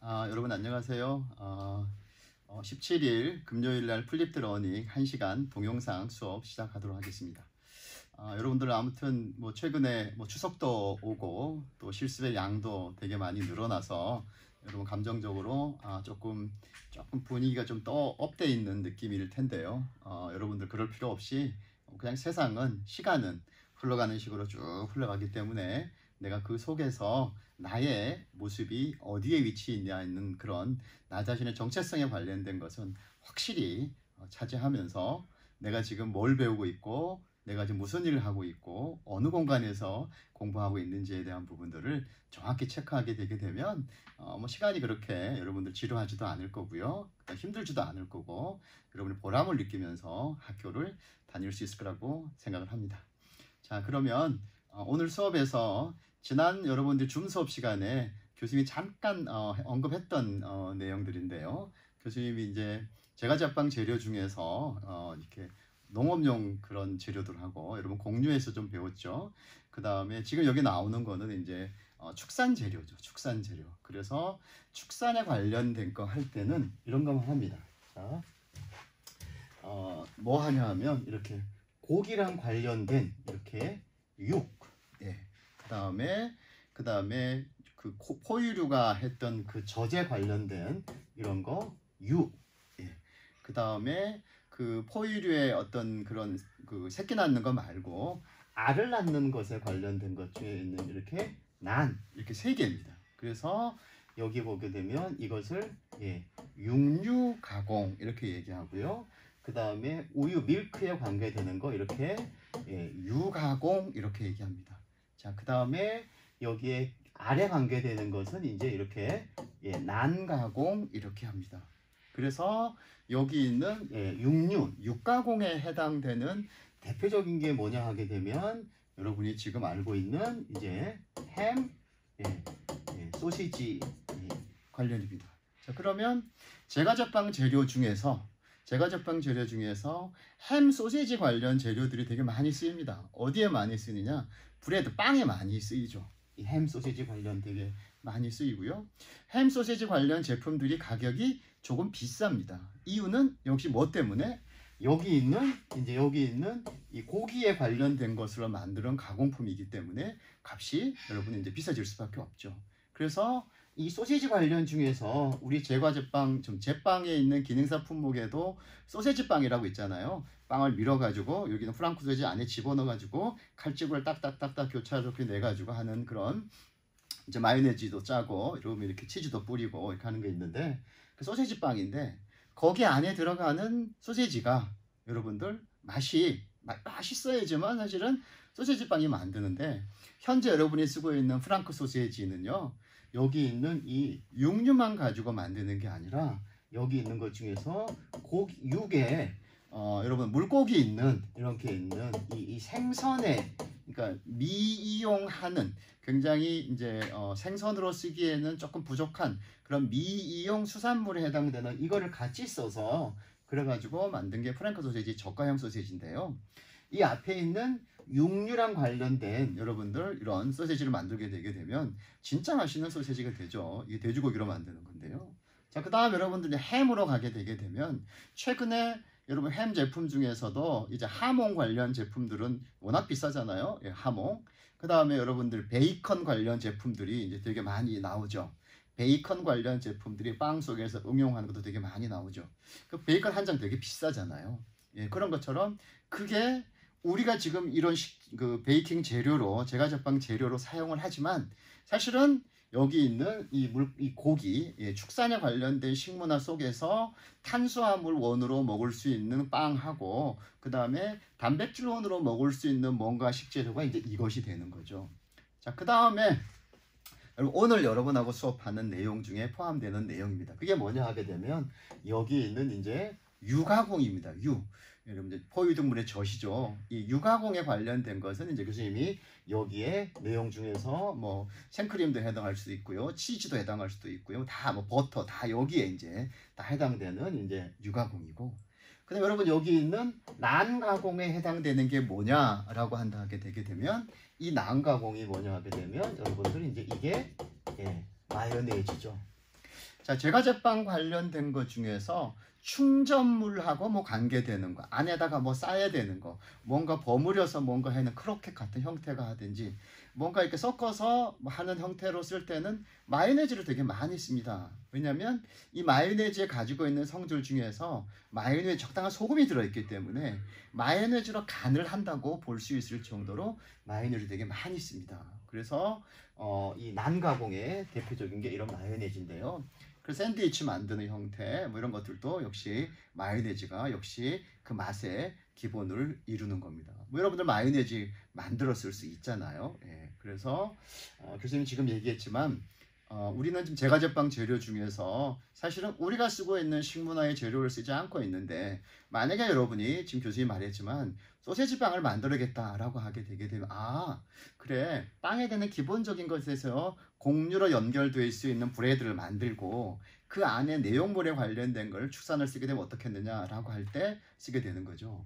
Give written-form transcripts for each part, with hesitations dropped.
여러분 안녕하세요. 17일 금요일 날 플립드 러닝 1시간 동영상 수업 시작하도록 하겠습니다. 여러분들 아무튼 뭐 최근에 뭐 추석도 오고 또 실습의 양도 되게 많이 늘어나서 여러분 감정적으로 조금 분위기가 좀 더 업돼 있는 느낌일 텐데요. 여러분들 그럴 필요 없이 그냥 시간은 흘러가는 식으로 쭉 흘러가기 때문에 내가 그 속에서 나의 모습이 어디에 위치해 있는 그런 나 자신의 정체성에 관련된 것은 확실히 차지하면서 내가 지금 뭘 배우고 있고 내가 지금 무슨 일을 하고 있고 어느 공간에서 공부하고 있는지에 대한 부분들을 정확히 체크하게 되게 되면 뭐 시간이 그렇게 여러분들 지루하지도 않을 거고요. 힘들지도 않을 거고 여러분이 보람을 느끼면서 학교를 다닐 수 있을 거라고 생각을 합니다. 자, 그러면 오늘 수업에서 지난 여러분들 줌 수업 시간에 교수님이 잠깐 언급했던 내용들인데요. 교수님이 이제 제과제빵 재료 중에서 이렇게 농업용 그런 재료들하고 여러분 공유해서 좀 배웠죠. 그 다음에 지금 여기 나오는 거는 이제 축산 재료죠. 축산 재료. 그래서 축산에 관련된 거 할 때는 이런 것만 합니다. 자, 뭐 하냐 하면 이렇게 고기랑 관련된 이렇게 육, 예. 그 다음에 그 포유류가 했던 그 젖에 관련된 이런 거 유, 예. 그 다음에 그 포유류의 어떤 그런 그 새끼 낳는 거 말고 알을 낳는 것에 관련된 것 중에 있는 이렇게 이렇게 세 개입니다. 그래서 여기 보게 되면 이것을 육류 가공 이렇게 얘기하고요. 그 다음에 우유 밀크에 관계되는 거 이렇게 유가공 이렇게 얘기합니다. 자, 그 다음에 여기에 알에 관계되는 것은 이제 이렇게 난가공 이렇게 합니다. 그래서 여기 있는 육가공에 해당되는 대표적인 게 뭐냐 하게 되면 여러분이 지금 알고 있는 이제 햄, 소시지 관련입니다. 자, 그러면 제과제빵 재료 중에서 햄, 소시지 관련 재료들이 되게 많이 쓰입니다. 어디에 많이 쓰느냐? 브레드, 빵에 많이 쓰이죠. 이 햄, 소시지 관련 되게 많이 쓰이고요. 햄, 소시지 관련 제품들이 가격이 조금 비쌉니다. 이유는 역시 뭐 때문에? 여기 있는 이 고기에 관련된 것으로 만드는 가공품이기 때문에 값이 여러분 이제 비싸질 수밖에 없죠. 그래서 이 소시지 관련 중에서 우리 제과제빵, 제빵에 있는 기능사 품목에도 소시지 빵이라고 있잖아요. 빵을 밀어가지고 여기는 프랑크 소시지 안에 집어넣어가지고 칼집을 딱딱딱딱 교차적으로 내가지고 하는 그런 이제 마요네즈도 짜고 이렇게 치즈도 뿌리고 이렇게 하는 게 있는데 그 소시지 빵인데 거기 안에 들어가는 소시지가 여러분들 맛있어야지만 사실은 소시지 빵이 만드는데 현재 여러분이 쓰고 있는 프랑크 소시지는요. 여기 있는 이 육류만 가지고 만드는 게 아니라 여기 있는 것 중에서 육에 여러분 물고기 있는 이렇게 있는 이 생선에 그러니까 미이용하는 굉장히 이제 생선으로 쓰기에는 조금 부족한 그런 미이용 수산물에 해당되는 이거를 같이 써서 그래가지고 만든 게 프랑크 소시지 저가형 소시지인데요. 이 앞에 있는 육류랑 관련된 여러분들 이런 소시지를 만들게 되게 되면 진짜 맛있는 소시지가 되죠. 이게 돼지고기로 만드는 건데요. 자, 그 다음 여러분들이 햄으로 가게 되게 되면 최근에 여러분 햄 제품 중에서도 이제 하몽 관련 제품들은 워낙 비싸잖아요. 하몽. 그 다음에 여러분들 베이컨 관련 제품들이 이제 되게 많이 나오죠. 베이컨 관련 제품들이 빵 속에서 응용하는 것도 되게 많이 나오죠. 그 베이컨 한 장 되게 비싸잖아요. 그런 것처럼 그게 우리가 지금 이런 그 베이킹 재료로 제과제빵 재료로 사용을 하지만 사실은 여기 있는 이 고기 축산에 관련된 식문화 속에서 탄수화물 원으로 먹을 수 있는 빵하고 그 다음에 단백질 원으로 먹을 수 있는 뭔가 식재료가 이제 이것이 되는 거죠. 자, 그 다음에 오늘 여러분하고 수업하는 내용 중에 포함되는 내용입니다. 그게 뭐냐 하게 되면 여기 있는 이제 유가공입니다. 여러분들 포유동물의 젖이죠. 이 유가공에 관련된 것은 이제 교수님이 여기에 내용 중에서 뭐 생크림도 해당할 수도 있고요, 치즈도 해당할 수도 있고요, 다 뭐 버터 다 여기에 이제 다 해당되는 이제 유가공이고. 근데 여러분 여기 있는 난가공에 해당되는 게 뭐냐라고 하게 되게 되면 이 난가공이 뭐냐 하게 되면 여러분들 이제 이게 마요네즈죠. 자, 제과제빵 관련된 것 중에서 충전물하고 뭐 관계되는 거, 안에다가 뭐 싸야 되는 거, 뭔가 버무려서 뭔가 하는 크로켓 같은 형태가 하든지, 뭔가 이렇게 섞어서 하는 형태로 쓸 때는 마요네즈를 되게 많이 씁니다. 왜냐하면 이 마요네즈에 가지고 있는 성질 중에서 마요네즈 적당한 소금이 들어있기 때문에 마요네즈로 간을 한다고 볼 수 있을 정도로 마요네즈를 되게 많이 씁니다. 그래서 이 난가공의 대표적인 게 이런 마요네즈인데요. 그 샌드위치 만드는 형태 뭐 이런 것들도 역시 마요네즈가 역시 그 맛의 기본을 이루는 겁니다. 뭐 여러분들 마요네즈 만들어 쓸 수 있잖아요. 예, 그래서 교수님 지금 얘기했지만 우리는 지금 제과제빵 재료 중에서 사실은 우리가 쓰고 있는 식문화의 재료를 쓰지 않고 있는데, 만약에 여러분이 지금 교수님이 말했지만 소세지 빵을 만들어야겠다라고 하게 되게 되면, 아 그래, 빵에 대한 기본적인 것에서 곡류로 연결될 수 있는 브레드를 만들고 그 안에 내용물에 관련된 걸 축산을 쓰게 되면 어떻겠느냐라고 할 때 쓰게 되는 거죠.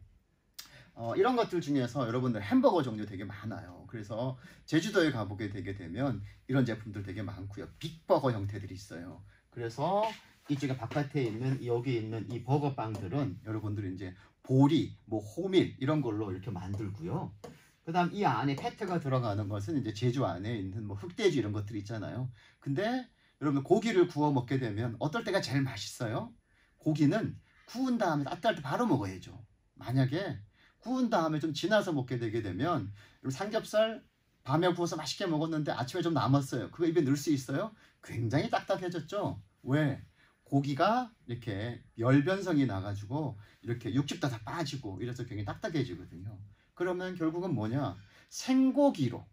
이런 것들 중에서 여러분들 햄버거 종류 되게 많아요. 그래서 제주도에 가보게 되게 되면 이런 제품들 되게 많고요. 빅버거 형태들이 있어요. 그래서 이쪽에 바깥에 있는 여기 있는 이 버거 빵들은 여러분들이 이제 보리, 뭐 호밀 이런 걸로 이렇게 만들고요. 그다음 이 안에 패트가 들어가는 것은 이제 제주 안에 있는 뭐 흑돼지 이런 것들이 있잖아요. 근데 여러분 고기를 구워 먹게 되면 어떨 때가 제일 맛있어요? 고기는 구운 다음에 따뜻할 때 바로 먹어야죠. 만약에 구운 다음에 좀 지나서 먹게 되게 되면, 삼겹살 밤에 구워서 맛있게 먹었는데 아침에 좀 남았어요. 그거 입에 넣을 수 있어요? 굉장히 딱딱해졌죠? 왜? 고기가 이렇게 열변성이 나가지고 이렇게 육즙도 다 빠지고 이래서 굉장히 딱딱해지거든요. 그러면 결국은 뭐냐? 생고기로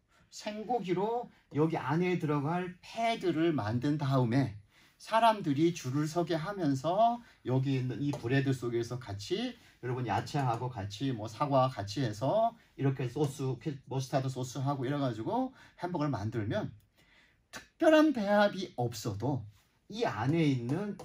여기 안에 들어갈 패드를 만든 다음에 사람들이 줄을 서게 하면서 여기 있는 이 브레드 속에서 같이 여러분 야채하고 같이 뭐 사과 같이 해서 이렇게 소스, 머스타드 소스하고 이래가지고 햄버거를 만들면 특별한 배합이 없어도 이 안에 있는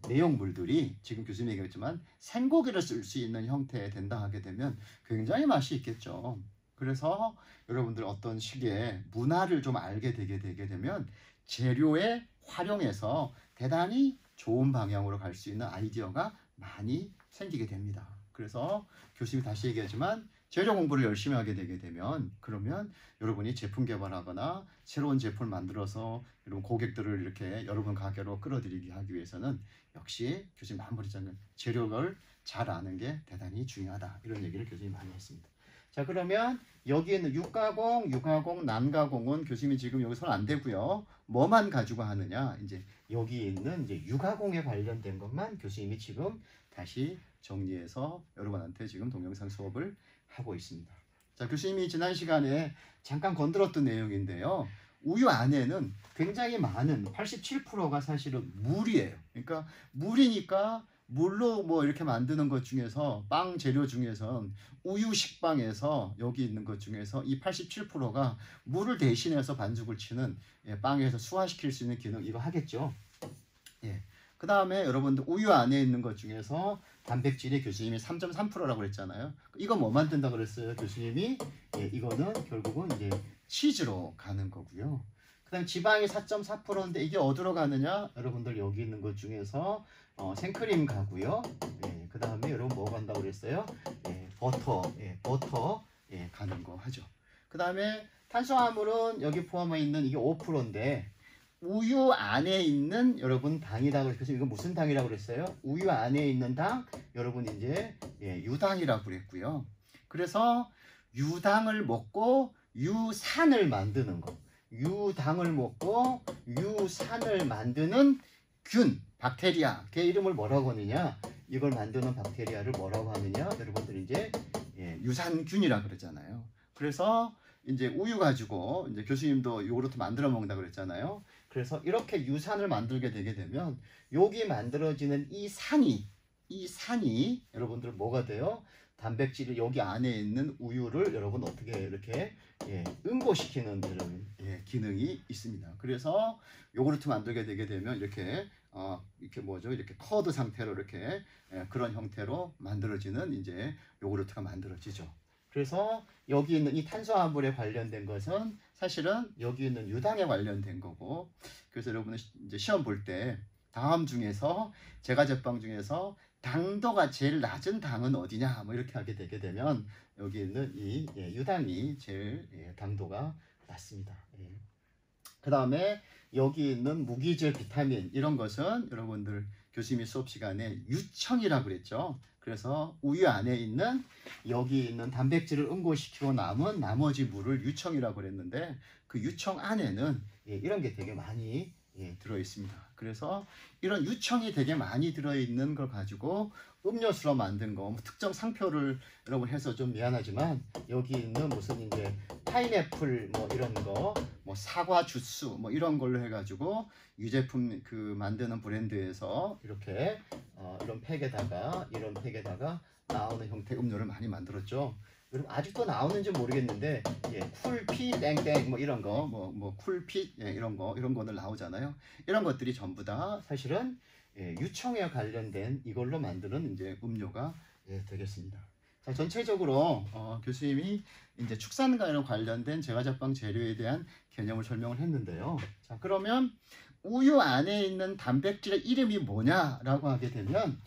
내용물들이 지금 교수님이 얘기했지만 생고기를 쓸 수 있는 형태에 된다 하게 되면 굉장히 맛이 있겠죠. 그래서 여러분들 어떤 식의 문화를 좀 알게 되게 되면 재료에 활용해서 대단히 좋은 방향으로 갈 수 있는 아이디어가 많이 생기게 됩니다. 그래서 교수님이 다시 얘기하지만 재료 공부를 열심히 하게 되게 되면, 그러면 여러분이 제품 개발하거나 새로운 제품을 만들어서 여러분 고객들을 이렇게 여러분 가게로 끌어들이게 하기 위해서는 역시 교수님 마무리자는 재료를 잘 아는 게 대단히 중요하다, 이런 얘기를 교수님이 많이 했습니다. 자, 그러면 여기에는 육가공, 난가공은 교수님이 지금 여기 손 안 대고요. 뭐만 가지고 하느냐? 이제 여기 있는 이제 육가공에 관련된 것만 교수님이 지금 다시 정리해서 여러분한테 지금 동영상 수업을 하고 있습니다. 자, 교수님이 지난 시간에 잠깐 건드렸던 내용인데요. 우유 안에는 굉장히 많은 87%가 사실은 물이에요. 그러니까 물이니까 물로 뭐 이렇게 만드는 것 중에서 빵 재료 중에선 우유 식빵에서 여기 있는 것 중에서 이 87%가 물을 대신해서 반죽을 치는, 빵에서 수화시킬 수 있는 기능 이거 하겠죠. 예. 그 다음에 여러분들 우유 안에 있는 것 중에서 단백질이 교수님이 3.3%라고 그랬잖아요. 이거 뭐 만든다고 그랬어요, 교수님이? 예, 이거는 결국은 이제 치즈로 가는 거고요. 그 다음 지방이 4.4%인데 이게 어디로 가느냐? 여러분들 여기 있는 것 중에서 생크림 가고요. 예, 그 다음에 여러분 뭐 간다고 그랬어요? 예, 버터 가는 거 하죠. 그 다음에 탄수화물은 여기 포함해 있는 이게 5%인데 우유 안에 있는 여러분 당이라고 그래서 이거 무슨 당이라고 그랬어요? 우유 안에 있는 당 여러분 이제 유당이라고 그랬고요. 그래서 유당을 먹고 유산을 만드는 거, 유당을 먹고 유산을 만드는 균, 박테리아, 걔 이름을 뭐라고 하느냐? 이걸 만드는 박테리아를 뭐라고 하느냐? 여러분들 이제 유산균이라고 그러잖아요. 그래서 이제 우유 가지고 이제 교수님도 요구르트 만들어 먹는다 그랬잖아요. 그래서 이렇게 유산을 만들게 되게 되면 여기 만들어지는 이 산이 여러분들 뭐가 돼요? 단백질이 여기 안에 있는 우유를 여러분 어떻게 이렇게 응고시키는 이런 기능이 있습니다. 그래서 요구르트 만들게 되게 되면 이렇게 이렇게 커드 상태로 이렇게 그런 형태로 만들어지는 이제 요구르트가 만들어지죠. 그래서 여기 있는 이 탄수화물에 관련된 것은 사실은 여기 있는 유당에 관련된 거고, 그래서 여러분은 이제 시험 볼 때 다음 중에서 제과제빵 중에서 당도가 제일 낮은 당은 어디냐 뭐 이렇게 하게 되게 되면 여기 있는 이 유당이 제일 당도가 낮습니다. 그 다음에 여기 있는 무기질 비타민 이런 것은 여러분들 교수님이 수업 시간에 유청이라고 그랬죠. 그래서 우유 안에 있는 여기 있는 단백질을 응고시키고 남은 나머지 물을 유청이라고 그랬는데 그 유청 안에는 이런 게 되게 많이 들어 있습니다. 그래서 이런 유청이 되게 많이 들어 있는 걸 가지고 음료수로 만든 거, 뭐 특정 상표를 여러분 해서 좀 미안하지만 여기 있는 무슨 이제 파인애플 뭐 이런 거, 뭐 사과 주스 뭐 이런 걸로 해가지고 유제품 그 만드는 브랜드에서 이렇게 이런 팩에다가 나오는 형태 음료를 많이 만들었죠. 여러분 아직도 나오는지 모르겠는데 쿨피 땡땡 뭐 이런 거 뭐 쿨피 이런 거들 나오잖아요. 이런 것들이 전부 다 사실은 유청에 관련된 이걸로 만드는 이제 음료가 되겠습니다. 자, 전체적으로 교수님이 이제 축산과에 관련된 제과제빵 재료에 대한 개념을 설명을 했는데요. 자, 그러면 우유 안에 있는 단백질의 이름이 뭐냐라고 하게 되면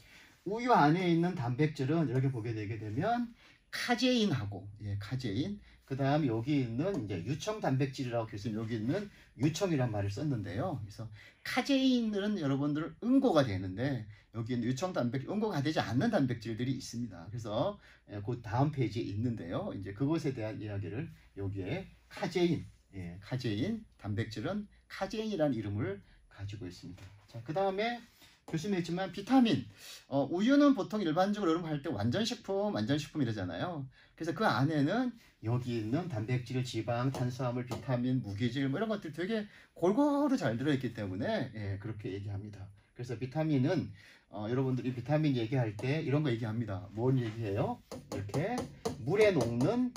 우유 안에 있는 단백질은 이렇게 보게 되게 되면 카제인하고 카제인, 그 다음에 여기 있는 이제 유청 단백질이라고 교수님 여기 있는 유청이란 말을 썼는데요. 그래서 카제인은 여러분들 응고가 되는데 여기 있는 유청 단백질 응고가 되지 않는 단백질들이 있습니다. 그래서 그 다음 페이지에 있는데요. 이제 그것에 대한 이야기를 여기에 카제인 단백질은 카제인이라는 이름을 가지고 있습니다. 자, 그 다음에 교수님 했지만 비타민, 우유는 보통 일반적으로 여러분 할 때 완전식품 이러잖아요. 그래서 그 안에는 여기 있는 단백질, 지방, 탄수화물, 비타민, 무기질 뭐 이런 것들이 되게 골고루 잘 들어있기 때문에 그렇게 얘기합니다. 그래서 비타민은 여러분들이 비타민 얘기할 때 이런 거 얘기합니다. 뭘 얘기해요? 이렇게 물에 녹는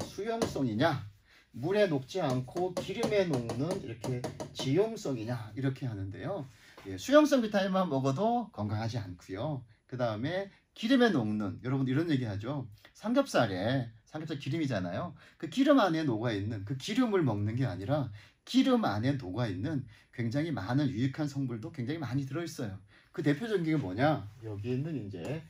수용성이냐, 물에 녹지 않고 기름에 녹는 이렇게 지용성이냐 이렇게 하는데요. 수용성 비타민만 먹어도 건강하지 않고요. 그 다음에 기름에 녹는, 여러분 이런 얘기 하죠. 삼겹살 기름이잖아요. 그 기름 안에 녹아있는, 그 기름을 먹는 게 아니라 기름 안에 녹아있는 굉장히 많은 유익한 성분도 굉장히 많이 들어있어요. 그 대표적인 게 뭐냐? 여기 있는 이제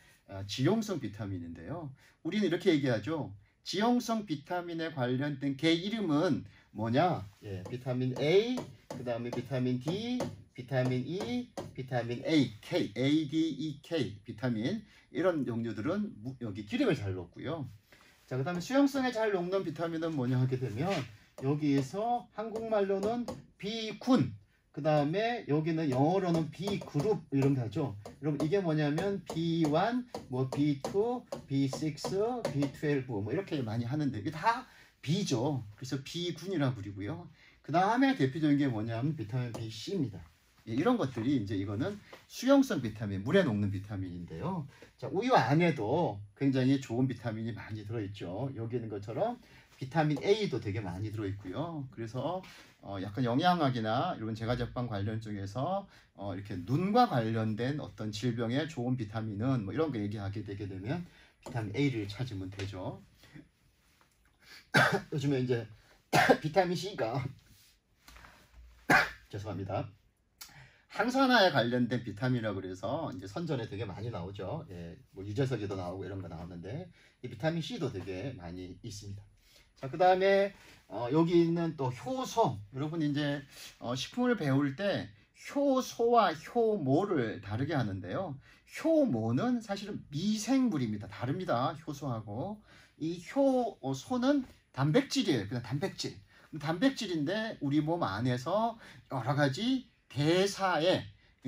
지용성 비타민인데요. 우리는 이렇게 얘기하죠. 지용성 비타민에 관련된 개 이름은 뭐냐? 비타민 A, 그 다음에 비타민 D, 비타민 E, 비타민 A, K, A, D, E, K 비타민 이런 종류들은 여기 기름에 잘 녹고요. 자, 그 다음에 수용성에 잘 녹는 비타민은 뭐냐 하게 되면 여기에서 한국말로는 B군, 그 다음에 여기는 영어로는 B그룹 이런 거 하죠. 여러분 이게 뭐냐면 B1, 뭐 B2, B6, B12 뭐 이렇게 많이 하는데 이게 다 B죠. 그래서 B군이라고 부르고요. 그 다음에 대표적인 게 뭐냐면 비타민 BC입니다. 이런 것들이 이제 이거는 수용성 비타민, 물에 녹는 비타민인데요. 자, 우유 안에도 굉장히 좋은 비타민이 많이 들어있죠. 여기 있는 것처럼 비타민 A도 되게 많이 들어있고요. 그래서 약간 영양학이나 이런 제과제빵 관련 쪽에서 이렇게 눈과 관련된 어떤 질병에 좋은 비타민은 뭐 이런 거 얘기하게 되게 되면 비타민 A를 찾으면 되죠. 요즘에 이제 비타민 C가 죄송합니다. 항산화에 관련된 비타민이라고 그래서 이제 선전에 되게 많이 나오죠. 뭐 유재석에도 나오고 이런 거 나오는데 이 비타민 C도 되게 많이 있습니다. 자, 그 다음에 여기 있는 또 효소. 여러분 이제 식품을 배울 때 효소와 효모를 다르게 하는데요. 효모는 사실은 미생물입니다. 다릅니다. 효소하고 이 효소는 단백질이에요. 그냥 단백질. 단백질인데 우리 몸 안에서 여러 가지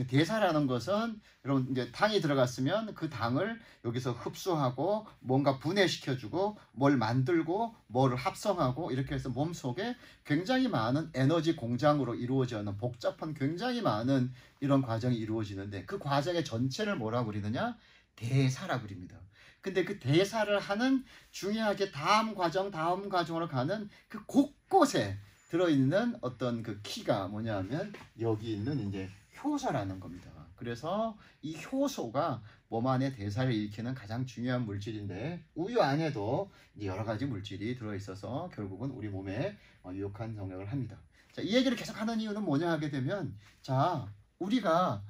대사라는 것은 여러분 이제 당이 들어갔으면 그 당을 여기서 흡수하고 뭔가 분해시켜주고 뭘 만들고 뭐를 합성하고 이렇게 해서 몸속에 굉장히 많은 에너지 공장으로 이루어지는 복잡한 굉장히 많은 이런 과정이 이루어지는데 그 과정의 전체를 뭐라고 그러느냐? 대사라고 그럽니다. 근데 그 대사를 하는 중요하게 다음 과정으로 가는 그 곳곳에 들어있는 어떤 그 키가 뭐냐면 여기 있는 이제 효소라는 겁니다. 그래서 이 효소가 몸 안에 대사를 일으키는 가장 중요한 물질인데 우유 안에도 이제 여러 가지 물질이 들어있어서 결국은 우리 몸에 유익한 영향을 합니다. 자, 이 얘기를 계속 하는 이유는 뭐냐 하게 되면 자, 우리가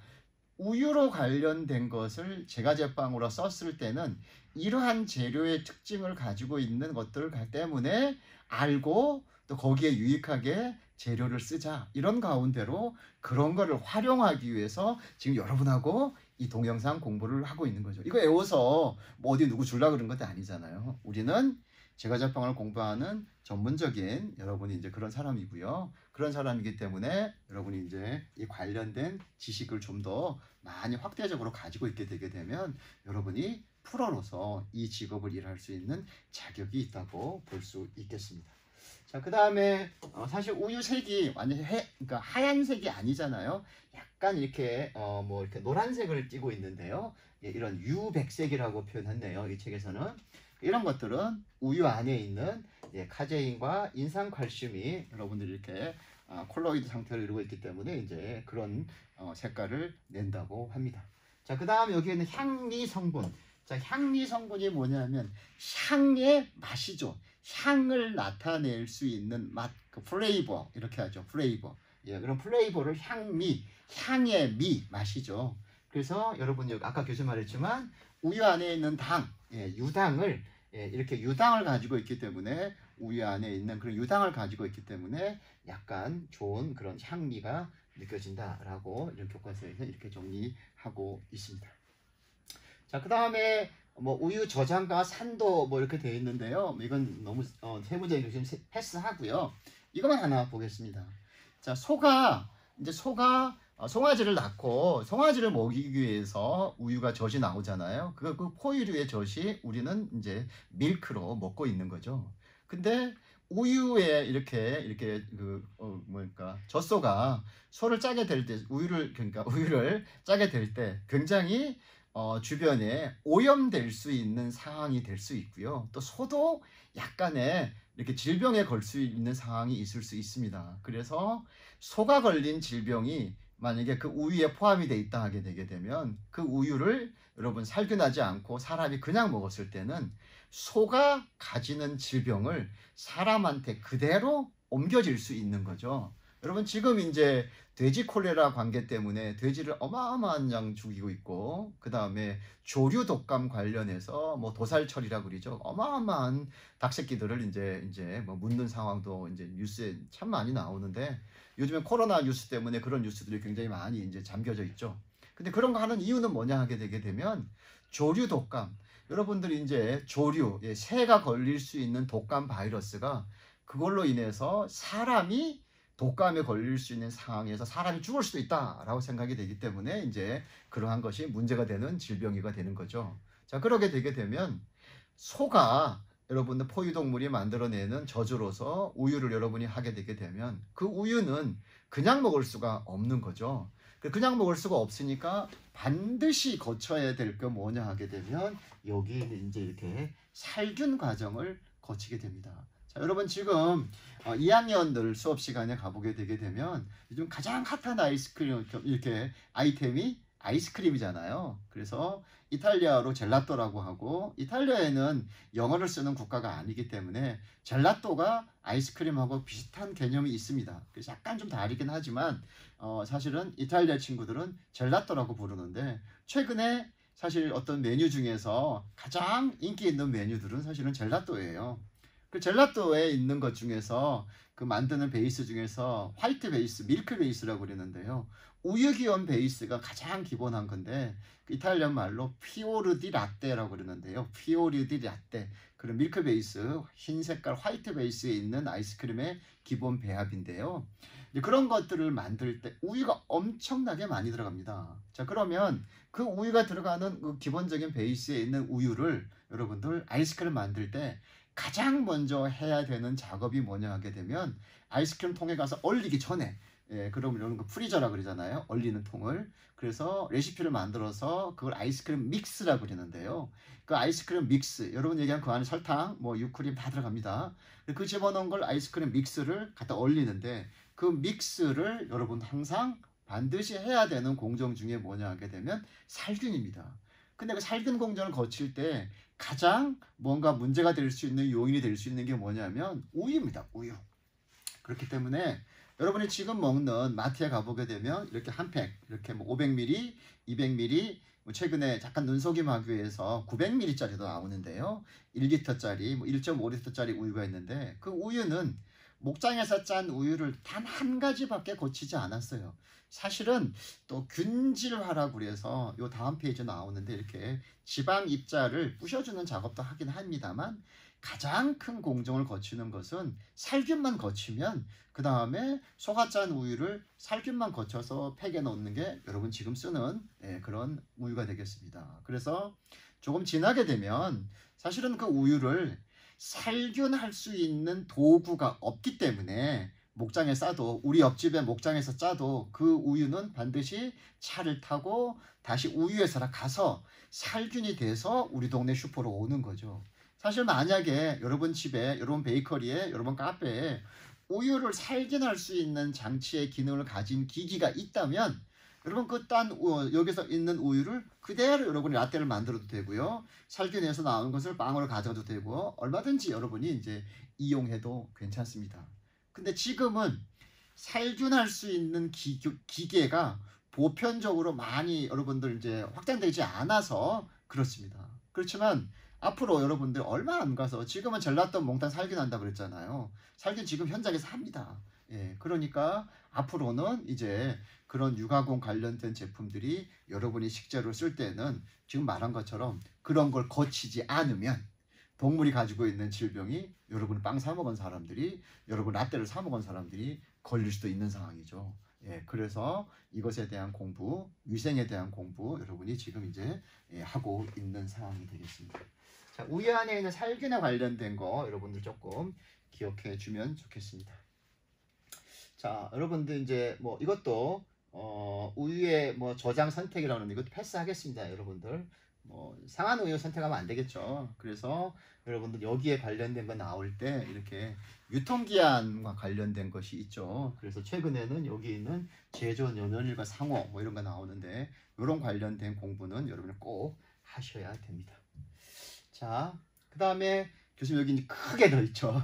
우유로 관련된 것을 제과제빵으로 썼을 때는 이러한 재료의 특징을 가지고 있는 것들 때문에 알고 또 거기에 유익하게 재료를 쓰자 이런 가운데로 그런 거를 활용하기 위해서 지금 여러분하고 이 동영상 공부를 하고 있는 거죠. 이거 외워서 뭐 어디 누구 주려고 그런 것도 아니잖아요. 우리는 제과제빵을 공부하는 전문적인 여러분이 이제 그런 사람이고요. 그런 사람이기 때문에 여러분이 이제 이 관련된 지식을 좀 더 많이 확대적으로 가지고 있게 되게 되면 여러분이 프로로서 이 직업을 일할 수 있는 자격이 있다고 볼 수 있겠습니다. 자, 그 다음에 사실 우유 색이 완전 그러니까 하얀색이 아니잖아요. 약간 이렇게 뭐 이렇게 노란색을 띠고 있는데요. 예, 이런 유백색이라고 표현했네요. 이 책에서는 이런 것들은 우유 안에 있는 카제인과 인산칼슘이 여러분들이 이렇게 콜로이드 상태를 이루고 있기 때문에 이제 그런 색깔을 낸다고 합니다. 자, 그 다음 여기에는 향미 성분. 자, 향미 성분이 뭐냐면 향의 맛이죠. 향을 나타낼 수 있는 맛, 그 플레이버 이렇게 하죠. 플레이버. 예, 그런 플레이버를 향미, 향의 미 맛이죠. 그래서 여러분 여기 아까 교수 말했지만 우유 안에 있는 당, 유당을 이렇게 유당을 가지고 있기 때문에 우유 안에 있는 그런 유당을 가지고 있기 때문에 약간 좋은 그런 향미가 느껴진다라고 이런 교과서에서 이렇게 정리하고 있습니다. 자, 그 다음에 뭐 우유 저장과 산도 뭐 이렇게 되어 있는데요. 이건 너무 세부적인 좀 패스하고요. 이것만 하나 보겠습니다. 자, 소가 송아지를 낳고 송아지를 먹이기 위해서 우유가 젖이 나오잖아요. 그 포유류의 젖이 우리는 이제 밀크로 먹고 있는 거죠. 근데 우유에 이렇게 뭐랄까 젖소가 소를 짜게 될 때 우유를 짜게 될 때 굉장히 주변에 오염될 수 있는 상황이 될 수 있고요. 또 소도 약간의 이렇게 질병에 걸 수 있는 상황이 있을 수 있습니다. 그래서 소가 걸린 질병이 만약에 그 우유에 포함이 돼 있다 하게 되게 되면 그 우유를 여러분 살균하지 않고 사람이 그냥 먹었을 때는 소가 가지는 질병을 사람한테 그대로 옮겨질 수 있는 거죠. 여러분 지금 이제 돼지 콜레라 관계 때문에 돼지를 어마어마한 양 죽이고 있고 그 다음에 조류 독감 관련해서 뭐 도살처리라고 그러죠. 어마어마한 닭새끼들을 이제 뭐 묻는 상황도 이제 뉴스에 참 많이 나오는데 요즘에 코로나 뉴스 때문에 그런 뉴스들이 굉장히 많이 이제 잠겨져 있죠. 근데 그런 거 하는 이유는 뭐냐 하게 되게 되면 조류 독감. 여러분들이 이제 조류, 새가 걸릴 수 있는 독감 바이러스가 그걸로 인해서 사람이 독감에 걸릴 수 있는 상황에서 사람이 죽을 수도 있다라고 생각이 되기 때문에 이제 그러한 것이 문제가 되는 질병이가 되는 거죠. 자, 그렇게 되게 되면 소가 여러분들 포유동물이 만들어내는 젖으로서 우유를 여러분이 하게 되게 되면 그 우유는 그냥 먹을 수가 없는 거죠. 그냥 먹을 수가 없으니까 반드시 거쳐야 될 게 뭐냐 하게 되면 여기 이제 이렇게 살균 과정을 거치게 됩니다. 자, 여러분 지금 2학년들 수업 시간에 가보게 되게 되면 요즘 가장 핫한 아이스크림 이렇게 아이템이 아이스크림이잖아요. 그래서 이탈리아로 젤라또라고 하고 이탈리아에는 영어를 쓰는 국가가 아니기 때문에 젤라또가 아이스크림하고 비슷한 개념이 있습니다. 그래서 약간 좀 다르긴 하지만 사실은 이탈리아 친구들은 젤라또라고 부르는데 최근에 사실 어떤 메뉴 중에서 가장 인기 있는 메뉴들은 사실은 젤라또예요. 그 젤라또에 있는 것 중에서 그 만드는 베이스 중에서 화이트 베이스, 밀크 베이스라고 그러는데요. 우유기원 베이스가 가장 기본한 건데 이탈리안 말로 피오르디 라떼라고 그러는데요. 피오르디 라떼. 그런 밀크 베이스, 흰 색깔 화이트 베이스에 있는 아이스크림의 기본 배합인데요. 그런 것들을 만들 때 우유가 엄청나게 많이 들어갑니다. 자, 그러면 그 우유가 들어가는 그 기본적인 베이스에 있는 우유를 여러분들 아이스크림 만들 때 가장 먼저 해야 되는 작업이 뭐냐 하게 되면 아이스크림 통에 가서 얼리기 전에 그럼 이런 거 프리저라 그러잖아요. 얼리는 통을. 그래서 레시피를 만들어서 그걸 아이스크림 믹스라고 그러는데요. 그 아이스크림 믹스, 여러분 얘기한 그 안에 설탕, 뭐 유크림 다 들어갑니다. 그 집어넣은 걸 아이스크림 믹스를 갖다 얼리는데 그 믹스를 여러분 항상 반드시 해야 되는 공정 중에 뭐냐 하게 되면 살균입니다. 근데 그 살균 공정을 거칠 때 가장 뭔가 문제가 될 수 있는 요인이 될 수 있는 게 뭐냐면 우유입니다. 우유. 그렇기 때문에 여러분이 지금 먹는 마트에 가보게 되면 이렇게 한 팩, 이렇게 뭐 500ml, 200ml, 뭐 최근에 잠깐 눈속임하기 위해서 900ml짜리도 나오는데요. 1리터짜리, 뭐 1.5리터짜리 우유가 있는데 그 우유는 목장에서 짠 우유를 단 한 가지밖에 거치지 않았어요. 사실은 또 균질화라고 그래서 요 다음 페이지에 나오는데 이렇게 지방 입자를 부셔주는 작업도 하긴 합니다만 가장 큰 공정을 거치는 것은 살균만 거치면 그 다음에 소가 짠 우유를 살균만 거쳐서 팩에 넣는 게 여러분 지금 쓰는 그런 우유가 되겠습니다. 그래서 조금 지나게 되면 사실은 그 우유를 살균할 수 있는 도구가 없기 때문에 목장에 싸도 우리 옆집에 목장에서 짜도 그 우유는 반드시 차를 타고 다시 우유회사로 가서 살균이 돼서 우리 동네 슈퍼로 오는 거죠. 사실 만약에 여러분 집에, 여러분 베이커리에, 여러분 카페에 우유를 살균할 수 있는 장치의 기능을 가진 기기가 있다면 여러분 그 여기서 있는 우유를 그대로 여러분이 라떼를 만들어도 되고요. 살균해서 나오는 것을 빵으로 가져도 되고 얼마든지 여러분이 이제 이용해도 괜찮습니다. 근데 지금은 살균할 수 있는 기계가 보편적으로 많이 여러분들 이제 확장되지 않아서 그렇습니다. 그렇지만 앞으로 여러분들 얼마 안 가서 지금은 젤라또 몽탄 살균한다 그랬잖아요. 살균 지금 현장에서 합니다. 그러니까 앞으로는 이제 그런 유가공 관련된 제품들이 여러분이 식재료 쓸 때는 지금 말한 것처럼 그런 걸 거치지 않으면 동물이 가지고 있는 질병이 여러분 빵 사 먹은 사람들이, 여러분 라떼를 사 먹은 사람들이 걸릴 수도 있는 상황이죠. 그래서 이것에 대한 공부, 위생에 대한 공부 여러분이 지금 이제 하고 있는 상황이 되겠습니다. 자, 우유 안에 있는 살균에 관련된 거 여러분들 조금 기억해 주면 좋겠습니다. 자, 여러분들 이제 뭐 이것도 우유의 뭐 저장 선택이라고 하는데 이것도 패스하겠습니다. 여러분들 뭐 상한 우유 선택하면 안 되겠죠. 그래서 여러분들 여기에 관련된 거 나올 때 이렇게 유통기한과 관련된 것이 있죠. 그래서 최근에는 여기 있는 제조 연료일과 상호 뭐 이런 거 나오는데 이런 관련된 공부는 여러분이 꼭 하셔야 됩니다. 자, 그 다음에 교수님 여기 이제 크게 더 있죠.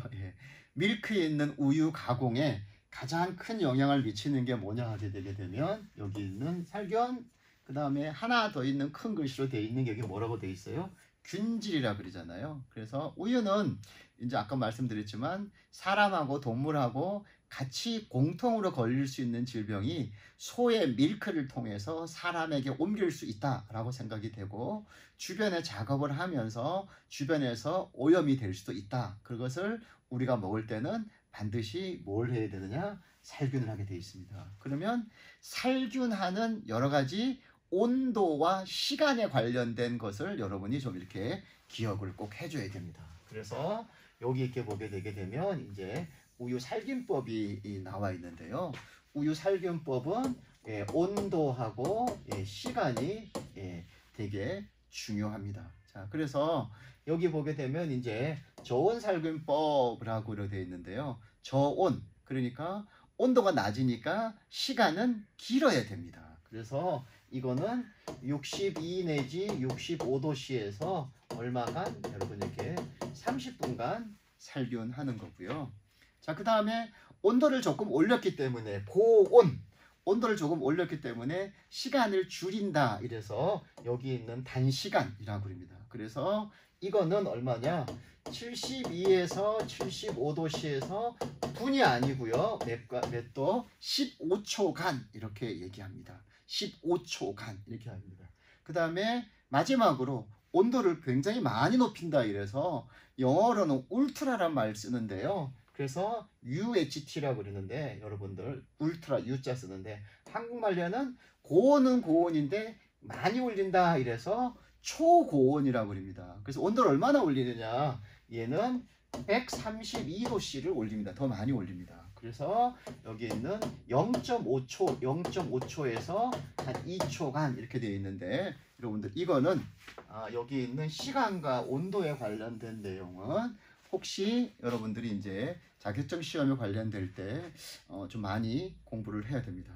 밀크에 있는 우유 가공에 가장 큰 영향을 미치는 게 뭐냐 하게 되게 되면 여기 있는 살균, 그 다음에 하나 더 있는 큰 글씨로 되어 있는 게 여기 뭐라고 되어 있어요? 균질이라 그러잖아요. 그래서 우유는 이제 아까 말씀드렸지만 사람하고 동물하고 같이 공통으로 걸릴 수 있는 질병이 소의 밀크를 통해서 사람에게 옮길 수 있다라고 생각이 되고 주변에 작업을 하면서 주변에서 오염이 될 수도 있다. 그것을 우리가 먹을 때는 반드시 뭘 해야 되느냐? 살균을 하게 되어 있습니다. 그러면 살균하는 여러 가지 온도와 시간에 관련된 것을 여러분이 좀 이렇게 기억을 꼭 해줘야 됩니다. 그래서 여기 이렇게 보게 되게 되면 이제 우유 살균법이 나와 있는데요. 우유 살균법은 온도하고 시간이 되게 중요합니다. 자, 그래서 여기 보게 되면 이제 저온 살균법이라고 되어 있는데요. 저온, 그러니까 온도가 낮으니까 시간은 길어야 됩니다. 그래서 이거는 62 내지 65도씨에서 얼마간 여러분 이렇게 30분간 살균하는 거고요. 자, 그 다음에 온도를 조금 올렸기 때문에 고온, 온도를 조금 올렸기 때문에 시간을 줄인다. 이래서 여기 있는 단시간이라고 합니다. 그래서 이거는 얼마냐? 72에서 75도씨에서 분이 아니고요. 몇 도? 15초간 이렇게 얘기합니다. 15초간 이렇게 합니다. 그 다음에 마지막으로 온도를 굉장히 많이 높인다 이래서 영어로는 울트라란 말 쓰는데요. 그래서 UHT라고 그러는데 여러분들 울트라 U자 쓰는데 한국말로는 고온은 고온인데 많이 올린다 이래서 초고온이라고 합니다. 그래서 온도를 얼마나 올리느냐? 얘는 132도씨를 올립니다. 더 많이 올립니다. 그래서 여기 있는 0.5초에서 한 2초간 이렇게 되어 있는데 여러분들 이거는 여기 있는 시간과 온도에 관련된 내용은 혹시 여러분들이 이제 자격증 시험에 관련될 때 좀 많이 공부를 해야 됩니다.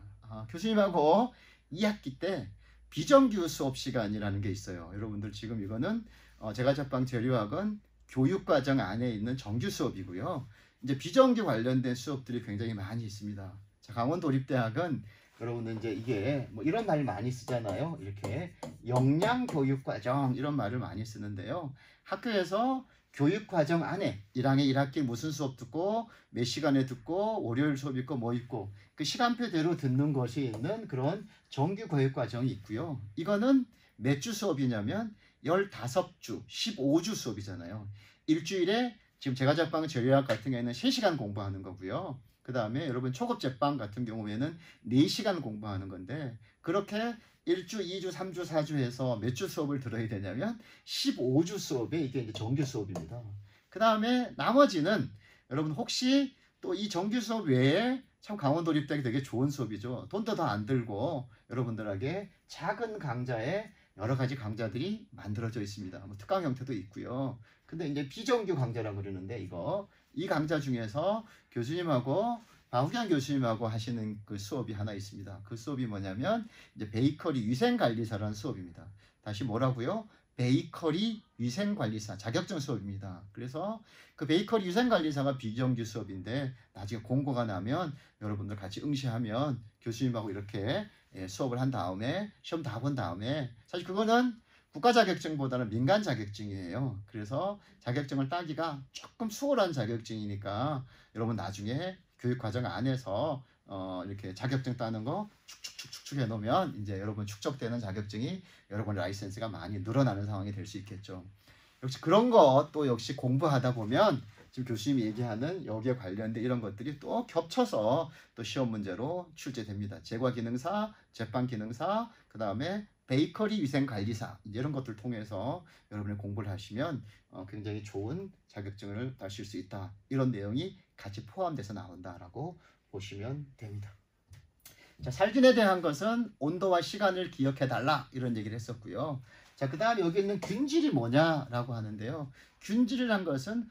교수님하고 2학기 때 비정규 수업 시간이라는 게 있어요. 여러분들 지금 이거는 제과제빵 재료학은 교육과정 안에 있는 정규 수업이고요. 이제 비정규 관련된 수업들이 굉장히 많이 있습니다. 자, 강원도립대학은 여러분들 이제 이게 뭐 이런 말 많이 쓰잖아요. 이렇게 역량교육과정 이런 말을 많이 쓰는데요. 학교에서 교육과정 안에 1학년 1학기 무슨 수업 듣고 몇 시간에 듣고 월요일 수업 있고 뭐 있고 그 시간표대로 듣는 것이 있는 그런 정규 교육과정이 있고요. 이거는 몇 주 수업이냐면 15주, 15주 수업이잖아요. 일주일에 지금 제과제빵 재료학 같은 경우에는 3시간 공부하는 거고요. 그 다음에 여러분 초급제빵 같은 경우에는 4시간 공부하는 건데 그렇게 1주, 2주, 3주, 4주 해서 몇 주 수업을 들어야 되냐면 15주 수업에 이게 이제 정규 수업입니다. 그 다음에 나머지는 여러분 혹시 또 이 정규 수업 외에 참 강원도립대학이 되게 좋은 수업이죠. 돈도 더 안 들고 여러분들에게 작은 강좌에 여러 가지 강좌들이 만들어져 있습니다. 뭐 특강 형태도 있고요. 근데 이제 비정규 강좌라고 그러는데 이 강좌 중에서 교수님하고 박우경 교수님하고 하시는 그 수업이 하나 있습니다. 그 수업이 뭐냐면 이제 베이커리 위생관리사라는 수업입니다. 다시 뭐라고요? 베이커리 위생관리사 자격증 수업입니다. 그래서 그 베이커리 위생관리사가 비정규 수업인데 나중에 공고가 나면 여러분들 같이 응시하면 교수님하고 이렇게 수업을 한 다음에 시험 다 본 다음에 사실 그거는 국가 자격증보다는 민간 자격증이에요. 그래서 자격증을 따기가 조금 수월한 자격증이니까 여러분 나중에 교육 과정 안에서 이렇게 자격증 따는 거 축축축축 해놓으면 이제 여러분 축적되는 자격증이 여러분 라이센스가 많이 늘어나는 상황이 될 수 있겠죠. 역시 그런 거 또 역시 공부하다 보면 지금 교수님이 얘기하는 여기에 관련된 이런 것들이 또 겹쳐서 또 시험 문제로 출제됩니다. 제과기능사, 제빵기능사, 그 다음에 베이커리 위생관리사 이런 것들 통해서 여러분이 공부를 하시면 굉장히 좋은 자격증을 따실 수 있다. 이런 내용이 같이 포함돼서 나온다라고 보시면 됩니다. 자, 살균에 대한 것은 온도와 시간을 기억해달라 이런 얘기를 했었고요. 자, 그 다음에 여기 있는 균질이 뭐냐라고 하는데요. 균질이란 것은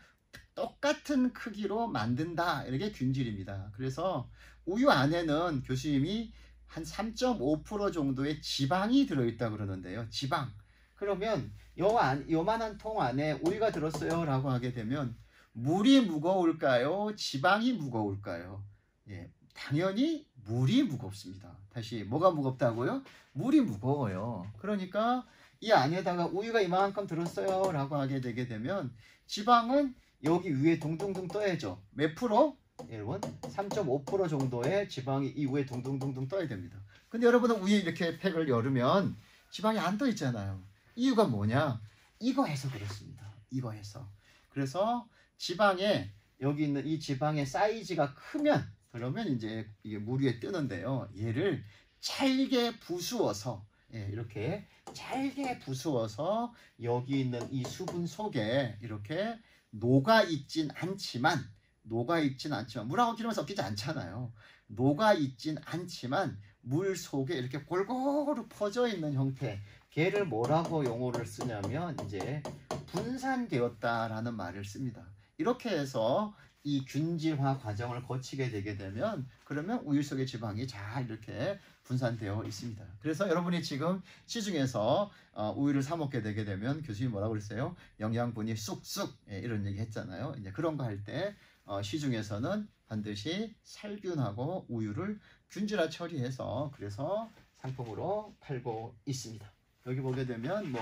똑같은 크기로 만든다 이게 균질입니다. 그래서 우유 안에는 교수님이 한 3.5% 정도의 지방이 들어있다 그러는데요. 지방. 그러면 요만한 통 안에 우유가 들었어요 라고 하게 되면 물이 무거울까요? 지방이 무거울까요? 예, 당연히 물이 무겁습니다. 다시 뭐가 무겁다고요? 물이 무거워요. 그러니까 이 안에다가 우유가 이만큼 들었어요 라고 하게 되게 되면 지방은 여기 위에 동동동 떠야죠. 몇 프로? 여러분 3.5% 정도의 지방이 이 위에 동동동동 떠야 됩니다. 근데 여러분은 위에 이렇게 팩을 열으면 지방이 안 떠 있잖아요. 이유가 뭐냐? 이거 해서 그렇습니다. 이거 해서. 그래서 지방에 여기 있는 이 지방의 사이즈가 크면 그러면 이제 이게 물 위에 뜨는데요. 얘를 잘게 부수어서 이렇게 잘게 부수어서 여기 있는 이 수분 속에 이렇게 녹아있진 않지만 물하고 기름은 섞이지 않잖아요. 녹아있진 않지만 물 속에 이렇게 골고루 퍼져 있는 형태 걔를 뭐라고 용어를 쓰냐면 이제 분산되었다라는 말을 씁니다. 이렇게 해서 이 균질화 과정을 거치게 되게 되면 그러면 우유 속의 지방이 잘 이렇게 분산되어 있습니다. 그래서 여러분이 지금 시중에서 우유를 사 먹게 되게 되면 교수님이 뭐라고 그랬어요? 영양분이 쑥쑥 이런 얘기 했잖아요. 이제 그런 거 할 때 시중에서는 반드시 살균하고 우유를 균질화 처리해서 그래서 상품으로 팔고 있습니다. 여기 보게 되면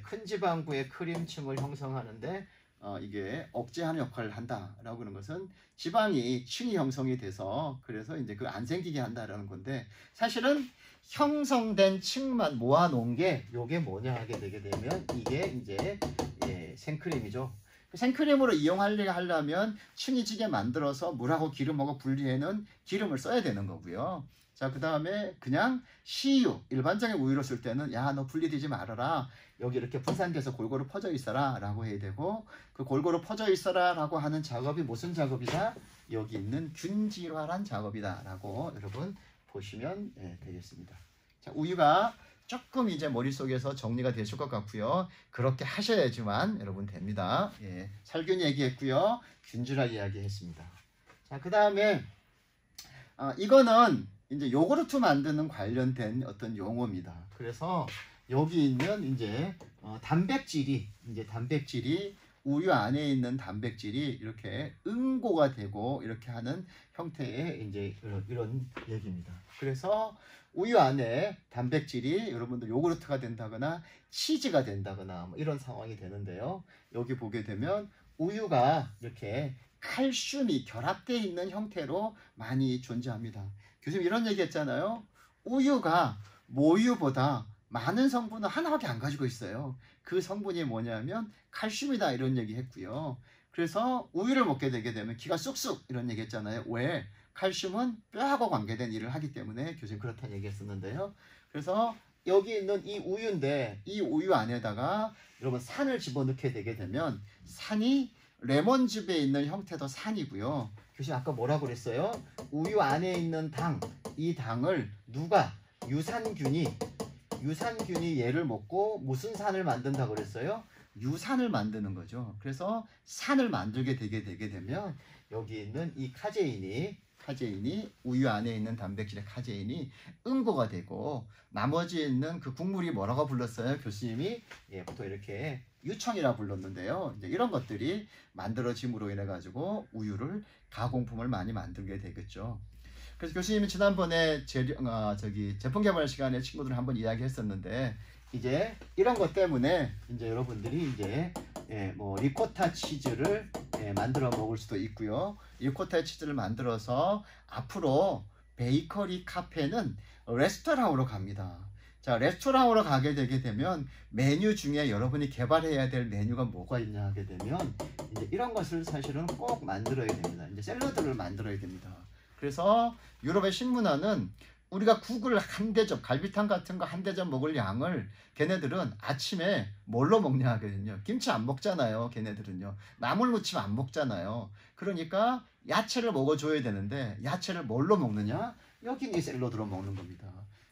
큰 지방부의 크림층을 형성하는데 이게 억제하는 역할을 한다라고 하는 것은 지방이 층이 형성이 돼서 그래서 이제 그 안 생기게 한다라는 건데 사실은 형성된 층만 모아놓은 게 요게 뭐냐 하게 되게 되면 이게 이제 생크림이죠. 생크림으로 하려면 층이 지게 만들어서 물하고 기름하고 분리해는 기름을 써야 되는 거고요. 자, 그 다음에 그냥 CU 일반적인 우유로 쓸 때는 야 너 분리되지 말아라 여기 이렇게 분산돼서 골고루 퍼져 있어라 라고 해야 되고 그 골고루 퍼져 있어라 라고 하는 작업이 무슨 작업이다? 여기 있는 균질화란 작업이다 라고 여러분 보시면 되겠습니다. 자, 우유가 조금 이제 머릿속에서 정리가 되실 것 같고요. 그렇게 하셔야지만 여러분 됩니다. 살균 얘기했고요. 균질화 이야기했습니다. 자, 그 다음에 이거는 이제 요구르트 만드는 관련된 어떤 용어입니다. 그래서 여기 있는 이제 단백질이 우유 안에 있는 단백질이 이렇게 응고가 되고 이렇게 하는 형태의 이제 이런 얘기입니다. 그래서 우유 안에 단백질이 여러분들 요구르트가 된다거나 치즈가 된다거나 뭐 이런 상황이 되는데요. 여기 보게 되면 우유가 이렇게 칼슘이 결합되어 있는 형태로 많이 존재합니다. 교수님 이런 얘기 했잖아요. 우유가 모유보다 많은 성분을 하나밖에 안 가지고 있어요. 그 성분이 뭐냐면 칼슘이다 이런 얘기 했고요. 그래서 우유를 먹게 되게 되면 기가 쑥쑥 이런 얘기 했잖아요. 왜? 칼슘은 뼈하고 관계된 일을 하기 때문에 교수님 그렇다는 얘기 했었는데요. 그래서 여기 있는 이 우유인데 이 우유 안에다가 여러분 산을 집어넣게 되게 되면 산이 레몬즙에 있는 형태도 산이고요. 교수님 아까 뭐라고 그랬어요? 우유 안에 있는 당, 이 당을 누가? 유산균이 얘를 먹고 무슨 산을 만든다고 그랬어요? 유산을 만드는 거죠. 그래서 산을 만들게 되게 되면 여기 있는 이 카제인이 우유 안에 있는 단백질의 카제인이 응고가 되고 나머지 있는 그 국물이 뭐라고 불렀어요? 교수님이 보통 이렇게 유청이라 불렀는데요. 이제 이런 것들이 만들어짐으로 인해 가지고 우유를 가공품을 많이 만들게 되겠죠. 그래서 교수님이 지난번에 제품 개발 시간에 친구들 한번 이야기했었는데 이제 이런 것 때문에 이제 여러분들이 이제 뭐 리코타 치즈를 만들어 먹을 수도 있고요. 리코타 치즈를 만들어서 앞으로 베이커리 카페는 레스토랑으로 갑니다. 자, 레스토랑으로 가게 되게 되면 메뉴 중에 여러분이 개발해야 될 메뉴가 뭐가 있냐 하게 되면 이제 이런 것을 사실은 꼭 만들어야 됩니다. 이제 샐러드를 만들어야 됩니다. 그래서 유럽의 식문화는 우리가 국을 한 대접, 갈비탕 같은 거 한 대접 먹을 양을 걔네들은 아침에 뭘로 먹냐 하거든요. 김치 안 먹잖아요. 걔네들은요. 나물무침 안 먹잖아요. 그러니까 야채를 먹어줘야 되는데 야채를 뭘로 먹느냐? 여기 이 샐러드로 먹는 겁니다.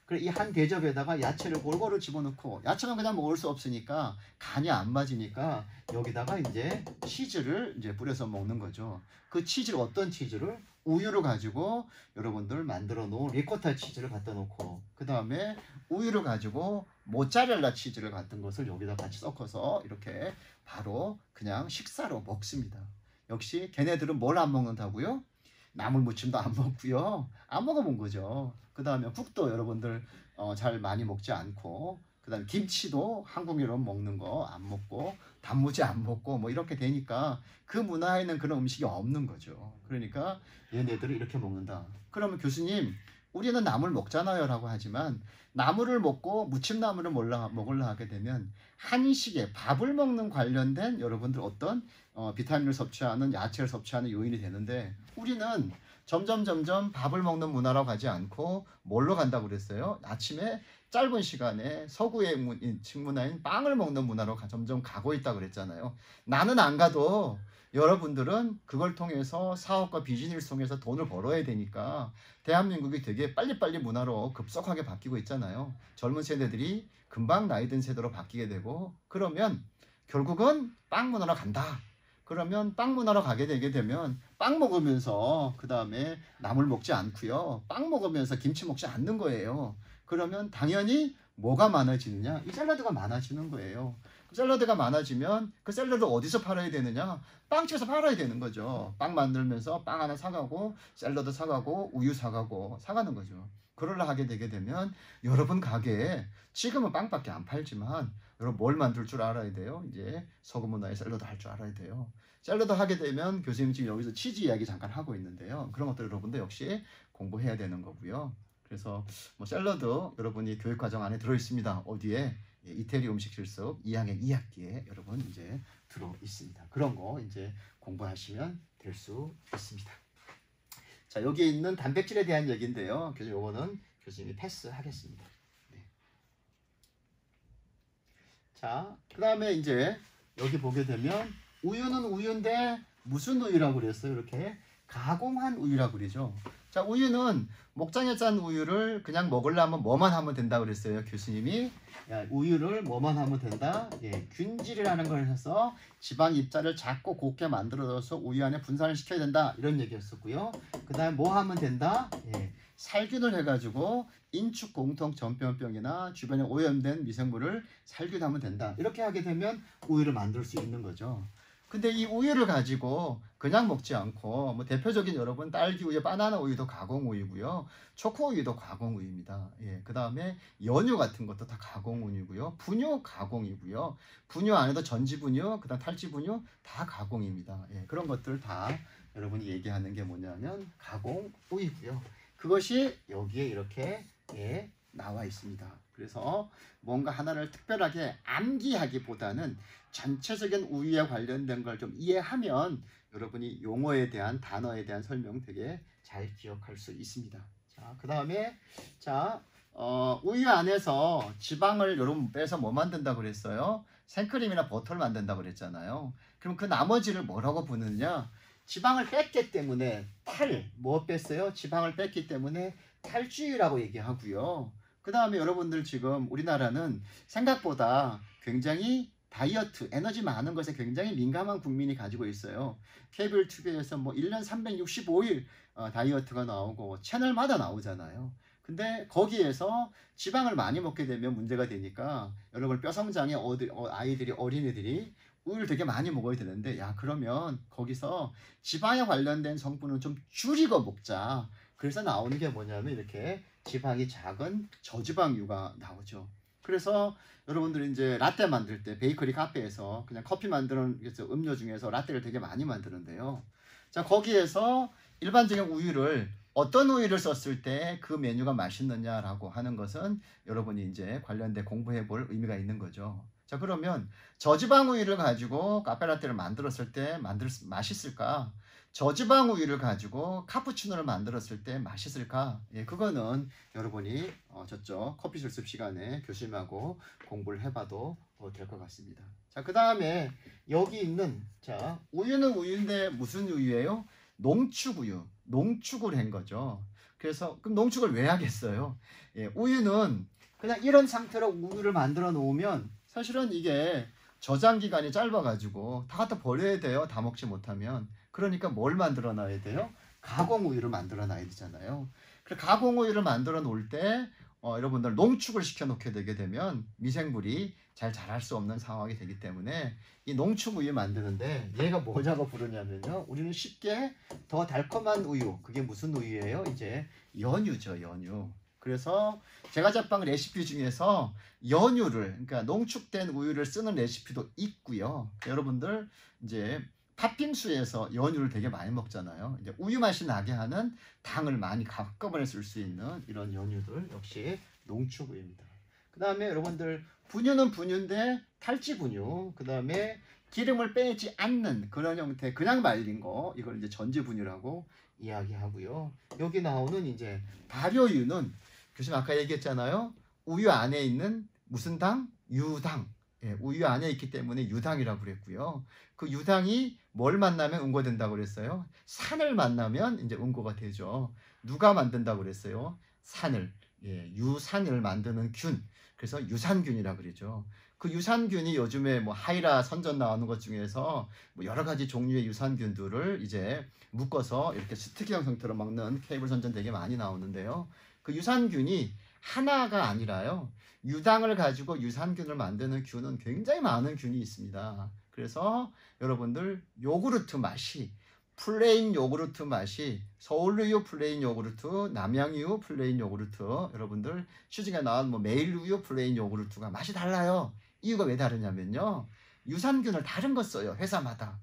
그래 이 한 대접에다가 야채를 골고루 집어넣고 야채는 그냥 먹을 수 없으니까 간이 안 맞으니까 여기다가 이제 치즈를 이제 뿌려서 먹는 거죠. 그 치즈를 어떤 치즈를? 우유를 가지고 여러분들 만들어 놓은 리코타 치즈를 갖다 놓고 그 다음에 우유를 가지고 모짜렐라 치즈를 같은 것을 여기다 같이 섞어서 이렇게 바로 그냥 식사로 먹습니다. 역시 걔네들은 뭘 안 먹는다고요? 나물무침도 안 먹고요. 안 먹어본 거죠. 그 다음에 국도 여러분들 잘 많이 먹지 않고 그 다음에 김치도 한국인으로 먹는 거 안 먹고 단무지 안 먹고 뭐 이렇게 되니까 그 문화에는 그런 음식이 없는 거죠. 그러니까 얘네들을 이렇게 먹는다. 그러면 교수님 우리는 나물 먹잖아요 라고 하지만 나물을 먹고 무침나물을 먹으려 하게 되면 한식에 밥을 먹는 관련된 여러분들 어떤 비타민을 섭취하는 야채를 섭취하는 요인이 되는데 우리는 점점 밥을 먹는 문화로 가지 않고 뭘로 간다고 그랬어요? 아침에 짧은 시간에 서구의 식문화인 빵을 먹는 문화로 점점 가고 있다고 그랬잖아요. 나는 안 가도 여러분들은 그걸 통해서 사업과 비즈니스를 통해서 돈을 벌어야 되니까 대한민국이 되게 빨리빨리 문화로 급속하게 바뀌고 있잖아요. 젊은 세대들이 금방 나이 든 세대로 바뀌게 되고 그러면 결국은 빵 문화로 간다. 그러면 빵 문화로 가게 되게 되면 빵 먹으면서 그 다음에 나물 먹지 않고요. 빵 먹으면서 김치 먹지 않는 거예요. 그러면 당연히 뭐가 많아지느냐? 이 샐러드가 많아지는 거예요. 그 샐러드가 많아지면 그 샐러드 어디서 팔아야 되느냐? 빵집에서 팔아야 되는 거죠. 빵 만들면서 빵 하나 사가고 샐러드 사가고 우유 사가고 사가는 거죠. 그러려 하게 되게 되면 여러분 가게에 지금은 빵밖에 안 팔지만 여러분 뭘 만들 줄 알아야 돼요? 이제 서구 문화의 샐러드 할 줄 알아야 돼요. 샐러드 하게 되면 교수님 지금 여기서 치즈 이야기 잠깐 하고 있는데요. 그런 것들 여러분들 역시 공부해야 되는 거고요. 그래서 뭐 샐러드 여러분이 교육과정 안에 들어있습니다. 어디에? 이태리 음식 실습 2학년 2학기에 여러분 이제 들어 있습니다. 그런 거 이제 공부하시면 될 수 있습니다. 자, 여기 있는 단백질에 대한 얘기인데요. 교수님 이거는 교수님이 패스하겠습니다. 네. 자, 그 다음에 이제 여기 보게 되면 우유는 우유인데 무슨 우유라고 그랬어요? 이렇게 가공한 우유라고 그러죠. 자, 우유는 목장에 짠 우유를 그냥 먹으려면 뭐만 하면 된다 그랬어요. 교수님이 우유를 뭐만 하면 된다. 균질이라는 걸 해서 지방 입자를 작고 곱게 만들어서 우유 안에 분산을 시켜야 된다. 이런 얘기였었고요. 그 다음에 뭐 하면 된다? 살균을 해가지고 인축 공통 전염병이나 주변에 오염된 미생물을 살균하면 된다. 이렇게 하게 되면 우유를 만들 수 있는 거죠. 근데 이 우유를 가지고 그냥 먹지 않고 뭐 대표적인 여러분 딸기 우유, 바나나 우유도 가공 우유고요. 초코 우유도 가공 우유입니다. 예, 그다음에 연유 같은 것도 다 가공 우유고요. 분유 가공이고요. 분유 안에도 전지 분유, 그다음 탈지 분유 다 가공입니다. 예, 그런 것들 다 여러분이 얘기하는 게 뭐냐면 가공 우유고요. 그것이 여기에 이렇게 예, 나와 있습니다. 그래서 뭔가 하나를 특별하게 암기하기보다는 전체적인 우유에 관련된 걸 좀 이해하면 여러분이 용어에 대한 단어에 대한 설명 되게 잘 기억할 수 있습니다. 자, 그 다음에 우유 안에서 지방을 여러분 빼서 뭐 만든다고 그랬어요? 생크림이나 버터를 만든다고 그랬잖아요. 그럼 그 나머지를 뭐라고 부르느냐? 지방을 뺐기 때문에 뭐 뺐어요? 지방을 뺐기 때문에 탈주유라고 얘기하고요. 그 다음에 여러분들 지금 우리나라는 생각보다 굉장히 다이어트, 에너지 많은 것에 굉장히 민감한 국민이 가지고 있어요. 케이블 TV에서 뭐 1년 365일 다이어트가 나오고 채널마다 나오잖아요. 근데 거기에서 지방을 많이 먹게 되면 문제가 되니까 여러분 뼈성장의 아이들이 어린애들이 우유를 되게 많이 먹어야 되는데 야 그러면 거기서 지방에 관련된 성분은 좀 줄이고 먹자. 그래서 나오는 게 뭐냐면 이렇게 지방이 작은 저지방유가 나오죠. 그래서 여러분들이 이제 라떼 만들 때 베이커리 카페에서 그냥 커피 만드는 음료 중에서 라떼를 되게 많이 만드는데요. 자, 거기에서 일반적인 우유를 어떤 우유를 썼을 때 그 메뉴가 맛있느냐라고 하는 것은 여러분이 이제 관련된 공부해 볼 의미가 있는 거죠. 자, 그러면 저지방 우유를 가지고 카페라떼를 만들었을 때 맛있을까? 저지방 우유를 가지고 카푸치노를 만들었을 때 맛있을까? 예, 그거는 여러분이 저쪽 커피 실습 시간에 교수님하고 공부를 해봐도 될 것 같습니다. 자, 그 다음에 여기 있는 우유는 우유인데 무슨 우유예요? 농축우유, 농축을 한 거죠. 그래서 그럼 농축을 왜 하겠어요? 예, 우유는 그냥 이런 상태로 우유를 만들어 놓으면 사실은 이게 저장 기간이 짧아가지고 다 갖다 버려야 돼요. 다 먹지 못하면. 그러니까 뭘 만들어 놔야 돼요? 가공 우유를 만들어 놔야 되잖아요. 그래서 가공 우유를 만들어 놓을 때 여러분들 농축을 시켜 놓게 되게 되면 미생물이 잘 자랄 수 없는 상황이 되기 때문에 이 농축 우유 만드는데 얘가 뭐냐고 부르냐면요. 우리는 쉽게 더 달콤한 우유, 그게 무슨 우유예요? 이제 연유죠, 연유. 그래서 제가 잡은 레시피 중에서 연유를, 그러니까 농축된 우유를 쓰는 레시피도 있고요. 여러분들 이제 팥빙수에서 연유를 되게 많이 먹잖아요. 이제 우유 맛이 나게 하는 당을 많이 한꺼번에 쓸 수 있는 이런 연유들 역시 농축 우유입니다. 그 다음에 여러분들 분유는 분유인데 탈지 분유, 그 다음에 기름을 빼지 않는 그런 형태, 그냥 말린 거, 이걸 이제 전지 분유라고 이야기하고요. 여기 나오는 이제 발효유는 교수님 아까 얘기했잖아요. 우유 안에 있는 무슨 당? 유당. 예, 우유 안에 있기 때문에 유당이라고 그랬고요. 그 유당이 뭘 만나면 응고된다고 그랬어요? 산을 만나면 이제 응고가 되죠. 누가 만든다고 그랬어요? 산을. 예, 유산을 만드는 균. 그래서 유산균이라고 그러죠. 그 유산균이 요즘에 뭐 하이라 선전 나오는 것 중에서 뭐 여러 가지 종류의 유산균들을 이제 묶어서 이렇게 스틱형 형태로 먹는 케이블 선전 되게 많이 나오는데요. 그 유산균이 하나가 아니라요. 유당을 가지고 유산균을 만드는 균은 굉장히 많은 균이 있습니다. 그래서 여러분들 요구르트 맛이, 플레인 요구르트 맛이 서울우유 플레인 요구르트, 남양유 플레인 요구르트, 여러분들 시중에 나온 뭐 메일우유 플레인 요구르트가 맛이 달라요. 이유가 왜 다르냐면요. 유산균을 다른 거 써요. 회사마다.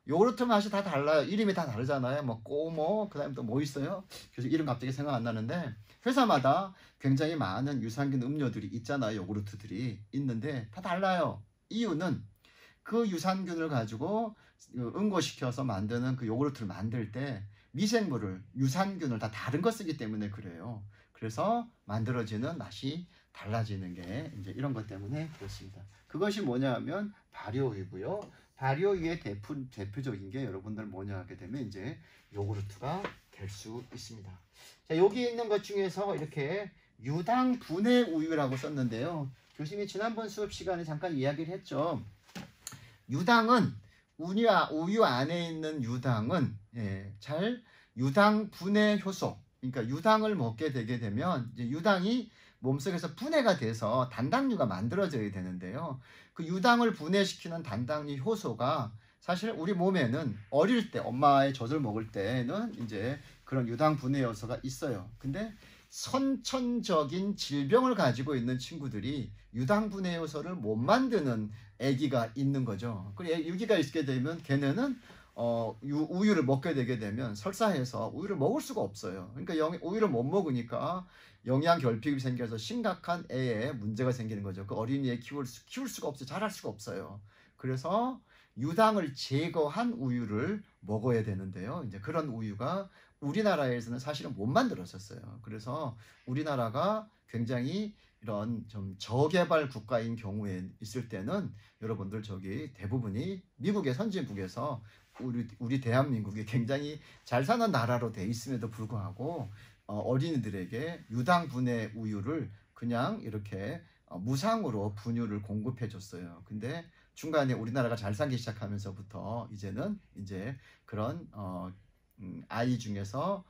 요구르트 맛이 다 달라요. 이름이 다 다르잖아요. 뭐 꼬모, 그 다음에 또 뭐 있어요? 그래서 이름 갑자기 생각 안 나는데 회사마다 굉장히 많은 유산균 음료들이 있잖아요. 요구르트들이 있는데 다 달라요. 이유는 그 유산균을 가지고 응고시켜서 만드는 그 요구르트를 만들 때 미생물을, 유산균을 다 다른 거 쓰기 때문에 그래요. 그래서 만들어지는 맛이 달라지는 게 이제 이런 것 때문에 그렇습니다. 그것이 뭐냐 하면 발효유고요. 발효유의 대표적인 게 여러분들 뭐냐 하게 되면 이제 요구르트가 될 수 있습니다. 자, 여기 있는 것 중에서 이렇게 유당 분해 우유라고 썼는데요. 교수님이 지난번 수업 시간에 잠깐 이야기를 했죠. 유당은 우유 안에 있는 유당은 유당 분해 효소, 그러니까 유당을 먹게 되게 되면 이제 유당이 몸속에서 분해가 돼서 단당류가 만들어져야 되는데요. 그 유당을 분해시키는 단당류 효소가 사실 우리 몸에는 어릴 때 엄마의 젖을 먹을 때는 이제 그런 유당 분해 요소가 있어요. 근데 선천적인 질병을 가지고 있는 친구들이 유당 분해 요소를 못 만드는 아기가 있는 거죠. 그리고 유기가 있게 되면 걔네는 우유를 먹게 되게 되면 설사해서 우유를 먹을 수가 없어요. 그러니까 우유를 못 먹으니까 영양 결핍이 생겨서 심각한 애에 문제가 생기는 거죠. 그 어린이에 키울 수가 없어요. 자랄 수가 없어요. 그래서 유당을 제거한 우유를 먹어야 되는데요. 이제 그런 우유가 우리나라에서는 사실은 못 만들었었어요. 그래서 우리나라가 굉장히 이런 좀 저개발 국가인 경우에 있을 때는 여러분들 저기 대부분이 미국의 선진국에서 우리 대한민국이 굉장히 잘 사는 나라로 돼 있음에도 불구하고 어린이들에게 유당 분해 우유를 그냥 이렇게 무상으로 분유를 공급해 줬어요. 근데 중간에 우리나라가 잘 살기 시작하면서부터 이제는 이제 그런 아이 중에서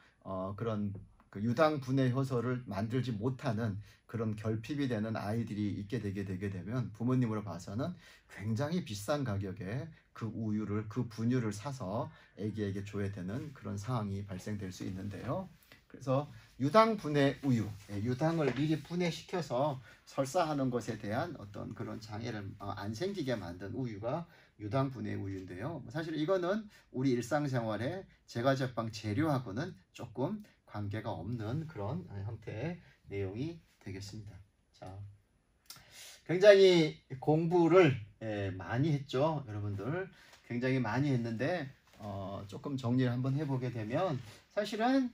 그런 그 유당 분해 효소를 만들지 못하는 그런 결핍이 되는 아이들이 있게 되게 되면 부모님으로 봐서는 굉장히 비싼 가격에 그 우유를 그 분유를 사서 아기에게 줘야 되는 그런 상황이 발생될 수 있는데요. 그래서 유당 분해 우유, 유당을 미리 분해시켜서 설사하는 것에 대한 어떤 그런 장애를 안 생기게 만든 우유가 유당 분해 우유인데요. 사실 이거는 우리 일상생활에 제과제빵 재료하고는 조금 관계가 없는 그런 형태의 내용이 되겠습니다. 자, 굉장히 공부를 많이 했죠, 여러분들. 굉장히 많이 했는데 조금 정리를 한번 해보게 되면 사실은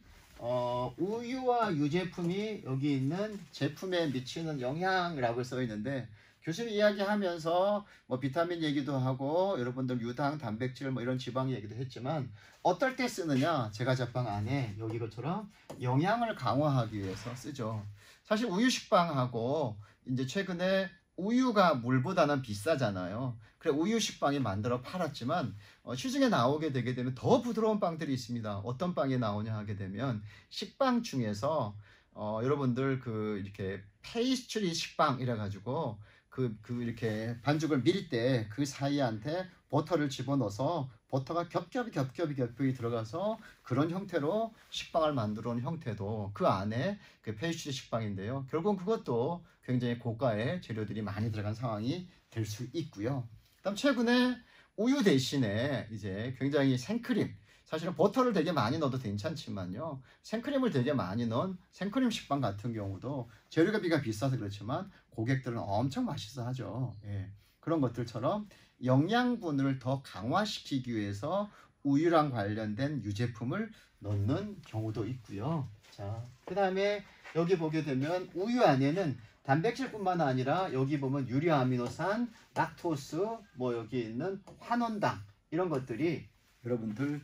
우유와 유제품이 여기 있는 제품에 미치는 영향이라고 써 있는데 교수님 이야기하면서 뭐 비타민 얘기도 하고 여러분들 유당, 단백질 뭐 이런 지방 얘기도 했지만 어떨 때 쓰느냐? 제과제빵 안에 여기 것처럼 영양을 강화하기 위해서 쓰죠. 사실 우유 식빵하고 이제 최근에 우유가 물보다는 비싸잖아요. 그래 우유 식빵이 만들어 팔았지만 시중에 나오게 되게 되면 더 부드러운 빵들이 있습니다. 어떤 빵이 나오냐 하게 되면 식빵 중에서 여러분들 그 이렇게 페이스트리 식빵 이래 가지고 그 이렇게 반죽을 밀 때 그 사이한테 버터를 집어넣어서 버터가 겹겹이 들어가서 그런 형태로 식빵을 만들어 온 형태도 그 안에 그 페이스트리 식빵인데요. 결국은 그것도 굉장히 고가의 재료들이 많이 들어간 상황이 될 수 있고요. 그다음 최근에 우유 대신에 이제 굉장히 생크림, 사실은 버터를 되게 많이 넣어도 괜찮지만요, 생크림을 되게 많이 넣은 생크림 식빵 같은 경우도 재료비가 비싸서 그렇지만 고객들은 엄청 맛있어 하죠. 예. 그런 것들처럼 영양분을 더 강화시키기 위해서 우유랑 관련된 유제품을 넣는 경우도 있고요. 자, 그 다음에 여기 보게 되면 우유 안에는 단백질뿐만 아니라 여기 보면 유리아미노산, 락토스, 뭐 여기 있는 환원당 이런 것들이 여러분들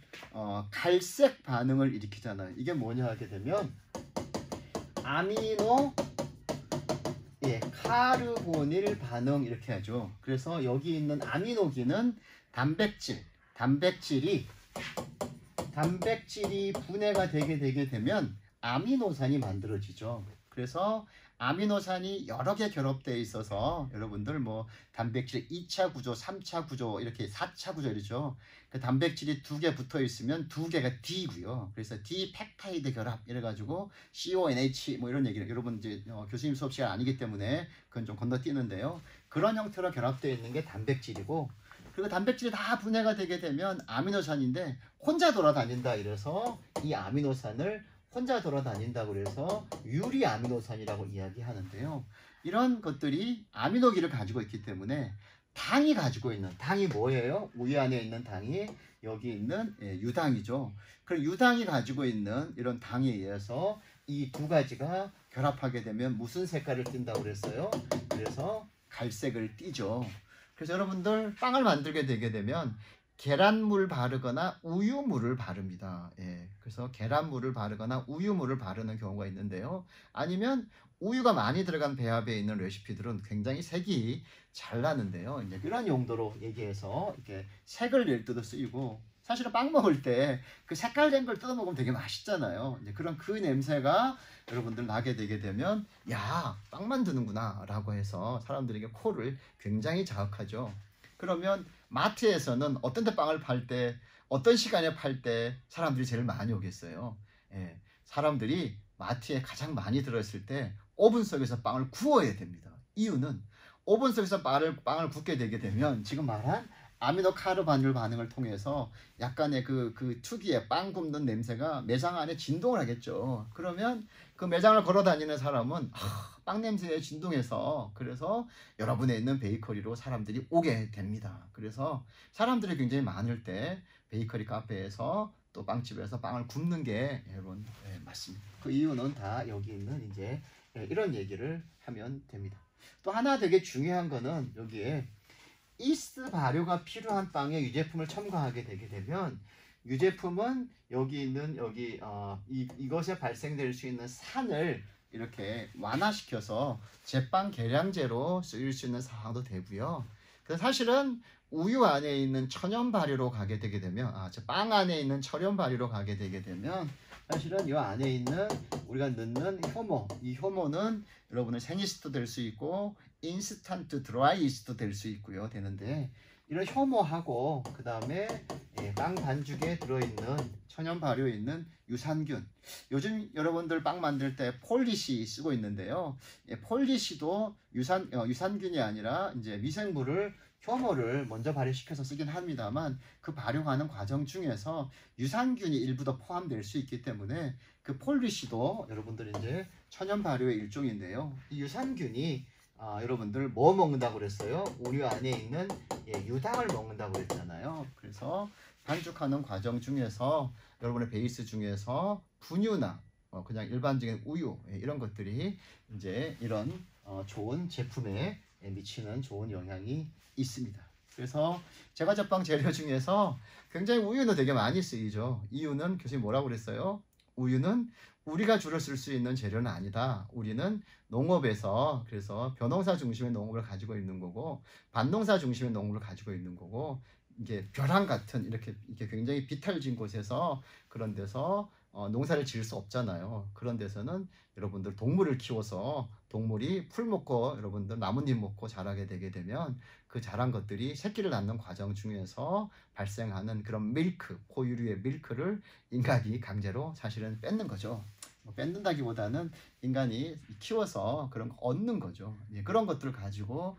갈색 반응을 일으키잖아요. 이게 뭐냐 하게 되면 아미노 카르보닐 반응 이렇게 하죠. 그래서 여기 있는 아미노기는 단백질이 분해가 되게 되면 아미노산이 만들어지죠. 그래서 아미노산이 여러 개 결합되어 있어서 여러분들 뭐 단백질 2차 구조, 3차 구조, 이렇게 4차 구조 이러죠. 그 단백질이 2개 붙어 있으면 2개가 D고요. 그래서 D 펩타이드 결합 이래가지고 CONH 뭐 이런 얘기를 여러분 이제 교수님 수업 시간 아니기 때문에 그건 좀 건너뛰는데요. 그런 형태로 결합되어 있는 게 단백질이고, 그리고 단백질이 다 분해가 되게 되면 아미노산인데 혼자 돌아다닌다 이래서 이 아미노산을 혼자 돌아다닌다고 그래서 유리아미노산이라고 이야기하는데요. 이런 것들이 아미노기를 가지고 있기 때문에 당이 가지고 있는, 당이 뭐예요? 우유 안에 있는 당이 여기 있는 유당이죠. 그럼 유당이 가지고 있는 이런 당에 의해서 이 두 가지가 결합하게 되면 무슨 색깔을 띈다고 그랬어요? 그래서 갈색을 띠죠. 그래서 여러분들 빵을 만들게 되게 되면 계란물 바르거나 우유물을 바릅니다. 예, 그래서 계란물을 바르거나 우유물을 바르는 경우가 있는데요. 아니면 우유가 많이 들어간 배합에 있는 레시피들은 굉장히 색이 잘 나는데요. 이제 이런 용도로 얘기해서 이렇게 색을 낼 때도 쓰이고, 사실은 빵 먹을 때 그 색깔 된 걸 뜯어 먹으면 되게 맛있잖아요. 이제 그런 그 냄새가 여러분들 나게 되게 되면 야, 빵 만드는구나 라고 해서 사람들에게 코를 굉장히 자극하죠. 그러면 마트에서는 어떤 데 빵을 팔 때, 어떤 시간에 팔 때 사람들이 제일 많이 오겠어요. 예, 사람들이 마트에 가장 많이 들어있을 때 오븐 속에서 빵을 구워야 됩니다. 이유는 오븐 속에서 빵을 굽게 되게 되면 지금 말한 아미노카르 반일 반응을 통해서 약간의 그 특유의 빵 굽는 냄새가 매장 안에 진동을 하겠죠. 그러면 그 매장을 걸어 다니는 사람은 빵 냄새에 진동해서 그래서 여러분에 있는 베이커리로 사람들이 오게 됩니다. 그래서 사람들이 굉장히 많을 때 베이커리 카페에서 또 빵집에서 빵을 굽는 게 여러분 맞습니다. 그 이유는 다 여기 있는 이제 이런 얘기를 하면 됩니다. 또 하나 되게 중요한 거는 여기에 이스트 발효가 필요한 빵에 유제품을 첨가하게 되게 되면 유제품은 여기 있는 이것에 발생될 수 있는 산을 이렇게 완화시켜서 제빵 계량제로 쓰일 수 있는 상황도 되고요. 그래서 사실은 우유 안에 있는 천연 발효로 가게 되게 되면 빵 안에 있는 천연 발효로 가게 되게 되면 사실은 이 안에 있는 우리가 넣는 효모, 이 효모는 여러분의 생이스트도 될 수 있고 인스턴트 드라이 이스트도 될 수 있고요. 되는데 이런 효모하고 그 다음에 빵 반죽에 들어있는 천연 발효에 있는 유산균, 요즘 여러분들 빵 만들 때 폴리시 쓰고 있는데요. 폴리시도 유산균이 아니라 이제 미생물을 효모를 먼저 발효시켜서 쓰긴 합니다만 그 발효하는 과정 중에서 유산균이 일부 더 포함될 수 있기 때문에 그 폴리시도 여러분들 이제 천연 발효의 일종인데요. 이 유산균이 여러분들 뭐 먹는다고 그랬어요? 우유 안에 있는 유당을 먹는다고 그랬잖아요. 그래서 반죽하는 과정 중에서 여러분의 베이스 중에서 분유나 그냥 일반적인 우유 이런 것들이 이제 이런 좋은 제품에 미치는 좋은 영향이 있습니다. 그래서 제과 제빵 재료 중에서 굉장히 우유는 되게 많이 쓰이죠. 이유는 교수님 뭐라고 그랬어요? 우유는 우리가 주로 쓸 수 있는 재료는 아니다. 우리는 농업에서 그래서 벼농사 중심의 농업을 가지고 있는 거고 밭농사 중심의 농업을 가지고 있는 거고 이게 벼랑 같은 이렇게 굉장히 비탈진 곳에서 그런 데서 농사를 지을 수 없잖아요. 그런 데서는 여러분들 동물을 키워서 동물이 풀 먹고 여러분들 나뭇잎 먹고 자라게 되게 되면 그 자란 것들이 새끼를 낳는 과정 중에서 발생하는 그런 밀크, 포유류의 밀크를 인간이 강제로 사실은 뺏는 거죠. 뺏는다기보다는 인간이 키워서 그런 거 얻는 거죠. 그런 것들을 가지고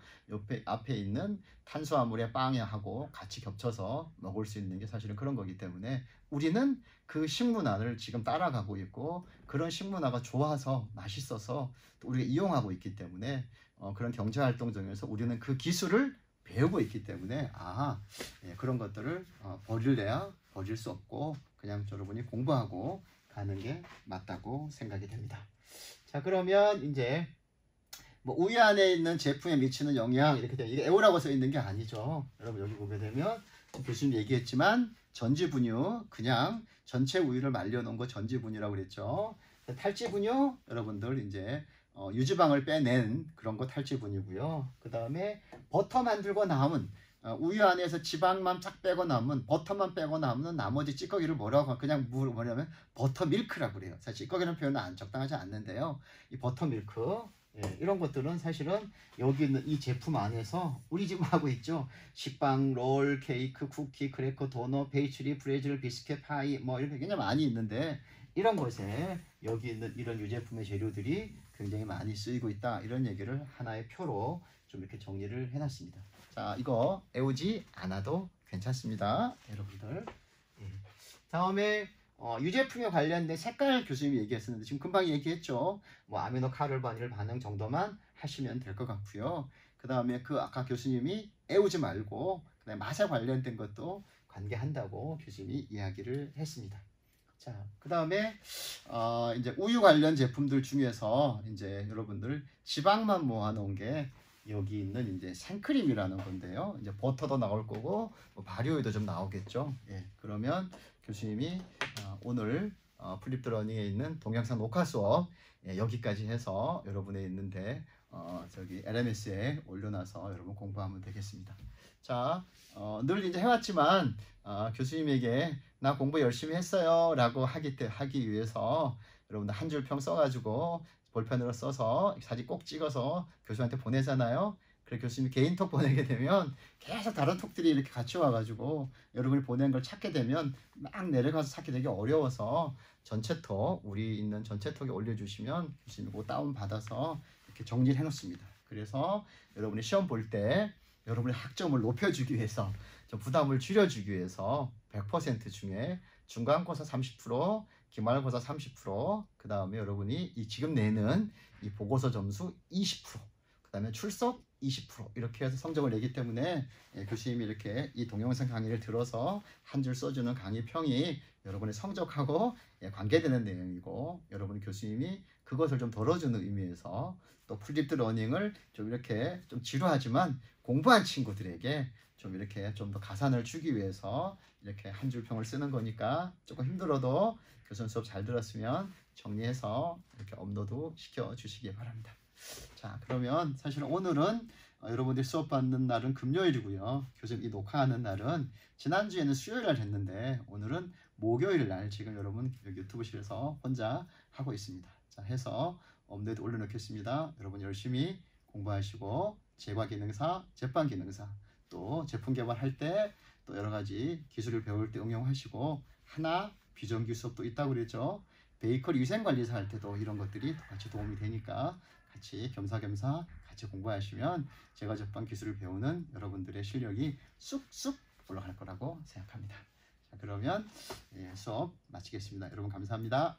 앞에 있는 탄수화물의 빵하고 같이 겹쳐서 먹을 수 있는 게 사실은 그런 거기 때문에 우리는 그 식문화를 지금 따라가고 있고 그런 식문화가 좋아서 맛있어서 또 우리가 이용하고 있기 때문에 그런 경제활동 중에서 우리는 그 기술을 배우고 있기 때문에 그런 것들을 버릴래야 버릴 수 없고 그냥 여러분이 공부하고 가는 게 맞다고 생각이 됩니다. 자, 그러면 이제 뭐 우유 안에 있는 제품에 미치는 영향 이렇게 돼. 이게 에오라고 써 있는 게 아니죠. 여러분 여기 보게 되면 교수님 얘기했지만 전지분유 그냥 전체 우유를 말려놓은 거 전지분유라고 그랬죠. 탈지분유 여러분들 이제 유지방을 빼낸 그런 거 탈지분유고요. 그 다음에 버터 만들고 남은 우유 안에서 지방만 쫙 빼고 남은 버터만 빼고 남은 나머지 찌꺼기를 뭐라고 하면 그냥 뭐냐면 버터 밀크라고 그래요. 사실 찌꺼기라는 표현은 적당하지 않는데요. 이 버터 밀크 이런 것들은 사실은 여기 있는 이 제품 안에서 우리 지금 하고 있죠. 식빵, 롤, 케이크, 쿠키, 크래커, 도넛, 페이스트리, 브레즐, 비스켓, 파이 뭐 이렇게 굉장히 많이 있는데 이런 것에 여기 있는 이런 유제품의 재료들이 굉장히 많이 쓰이고 있다. 이런 얘기를 하나의 표로 좀 이렇게 정리를 해놨습니다. 자, 이거 애우지 않아도 괜찮습니다. 여러분들. 다음에 유제품에 관련된 색깔 교수님이 얘기했었는데 지금 금방 얘기했죠. 뭐 아미노카르 반일 반응 정도만 하시면 될 것 같고요. 그 다음에 아까 교수님이 애우지 말고 그다음에 맛에 관련된 것도 관계한다고 교수님이 이야기를 했습니다. 자, 그 다음에 이제 우유 관련 제품들 중에서 이제 여러분들 지방만 모아놓은 게 여기 있는 이제 생크림이라는 건데요. 이제 버터도 나올 거고 뭐 발효에도 좀 나오겠죠. 그러면 교수님이 오늘 플립드 러닝에 있는 동영상 녹화 수업 여기까지 해서 여러분에 있는데 저기 LMS에 올려놔서 여러분 공부하면 되겠습니다. 자, 늘 이제 해왔지만 교수님에게 나 공부 열심히 했어요 라고 하기 위해서 여러분들 한 줄 평 써가지고 볼펜으로 써서 사진 꼭 찍어서 교수한테 보내잖아요. 그래 교수님이 개인톡 보내게 되면 계속 다른 톡들이 이렇게 같이 와가지고 여러분이 보낸 걸 찾게 되면 막 내려가서 찾기 되게 어려워서 전체톡 우리 있는 전체톡에 올려주시면 교수님이 그거 다운받아서 이렇게 정리를 해놓습니다. 그래서 여러분이 시험 볼 때 여러분의 학점을 높여주기 위해서 좀 부담을 줄여주기 위해서 100% 중에 중간고사 30%, 기말고사 30%, 그 다음에 여러분이 지금 내는 이 보고서 점수 20%, 그 다음에 출석 20% 이렇게 해서 성적을 내기 때문에 교수님이 이렇게 이 동영상 강의를 들어서 한 줄 써주는 강의 평이 여러분의 성적하고 관계되는 내용이고 여러분 교수님이 그것을 좀 덜어주는 의미에서 또 플립드 러닝을 좀 이렇게 좀 지루하지만 공부한 친구들에게 좀 이렇게 좀 더 가산을 주기 위해서 이렇게 한 줄 평을 쓰는 거니까 조금 힘들어도 교수님 수업 잘 들었으면 정리해서 이렇게 업로드 시켜 주시기 바랍니다. 자, 그러면 사실 오늘은 여러분들이 수업 받는 날은 금요일이고요. 교수님 이 녹화하는 날은 지난주에는 수요일 날 했는데 오늘은 목요일 날 지금 여러분 여기 유튜브실에서 혼자 하고 있습니다. 자, 해서 업로드 올려놓겠습니다. 여러분 열심히 공부하시고 제과 기능사, 제빵 기능사 또 제품 개발할 때 또 여러 가지 기술을 배울 때 응용하시고 하나 비정규 수업도 있다고 그랬죠. 베이커리 위생관리사 할 때도 이런 것들이 같이 도움이 되니까 같이 겸사겸사 같이 공부하시면 제과 제빵 기술을 배우는 여러분들의 실력이 쑥쑥 올라갈 거라고 생각합니다. 자, 그러면 수업 마치겠습니다. 여러분 감사합니다.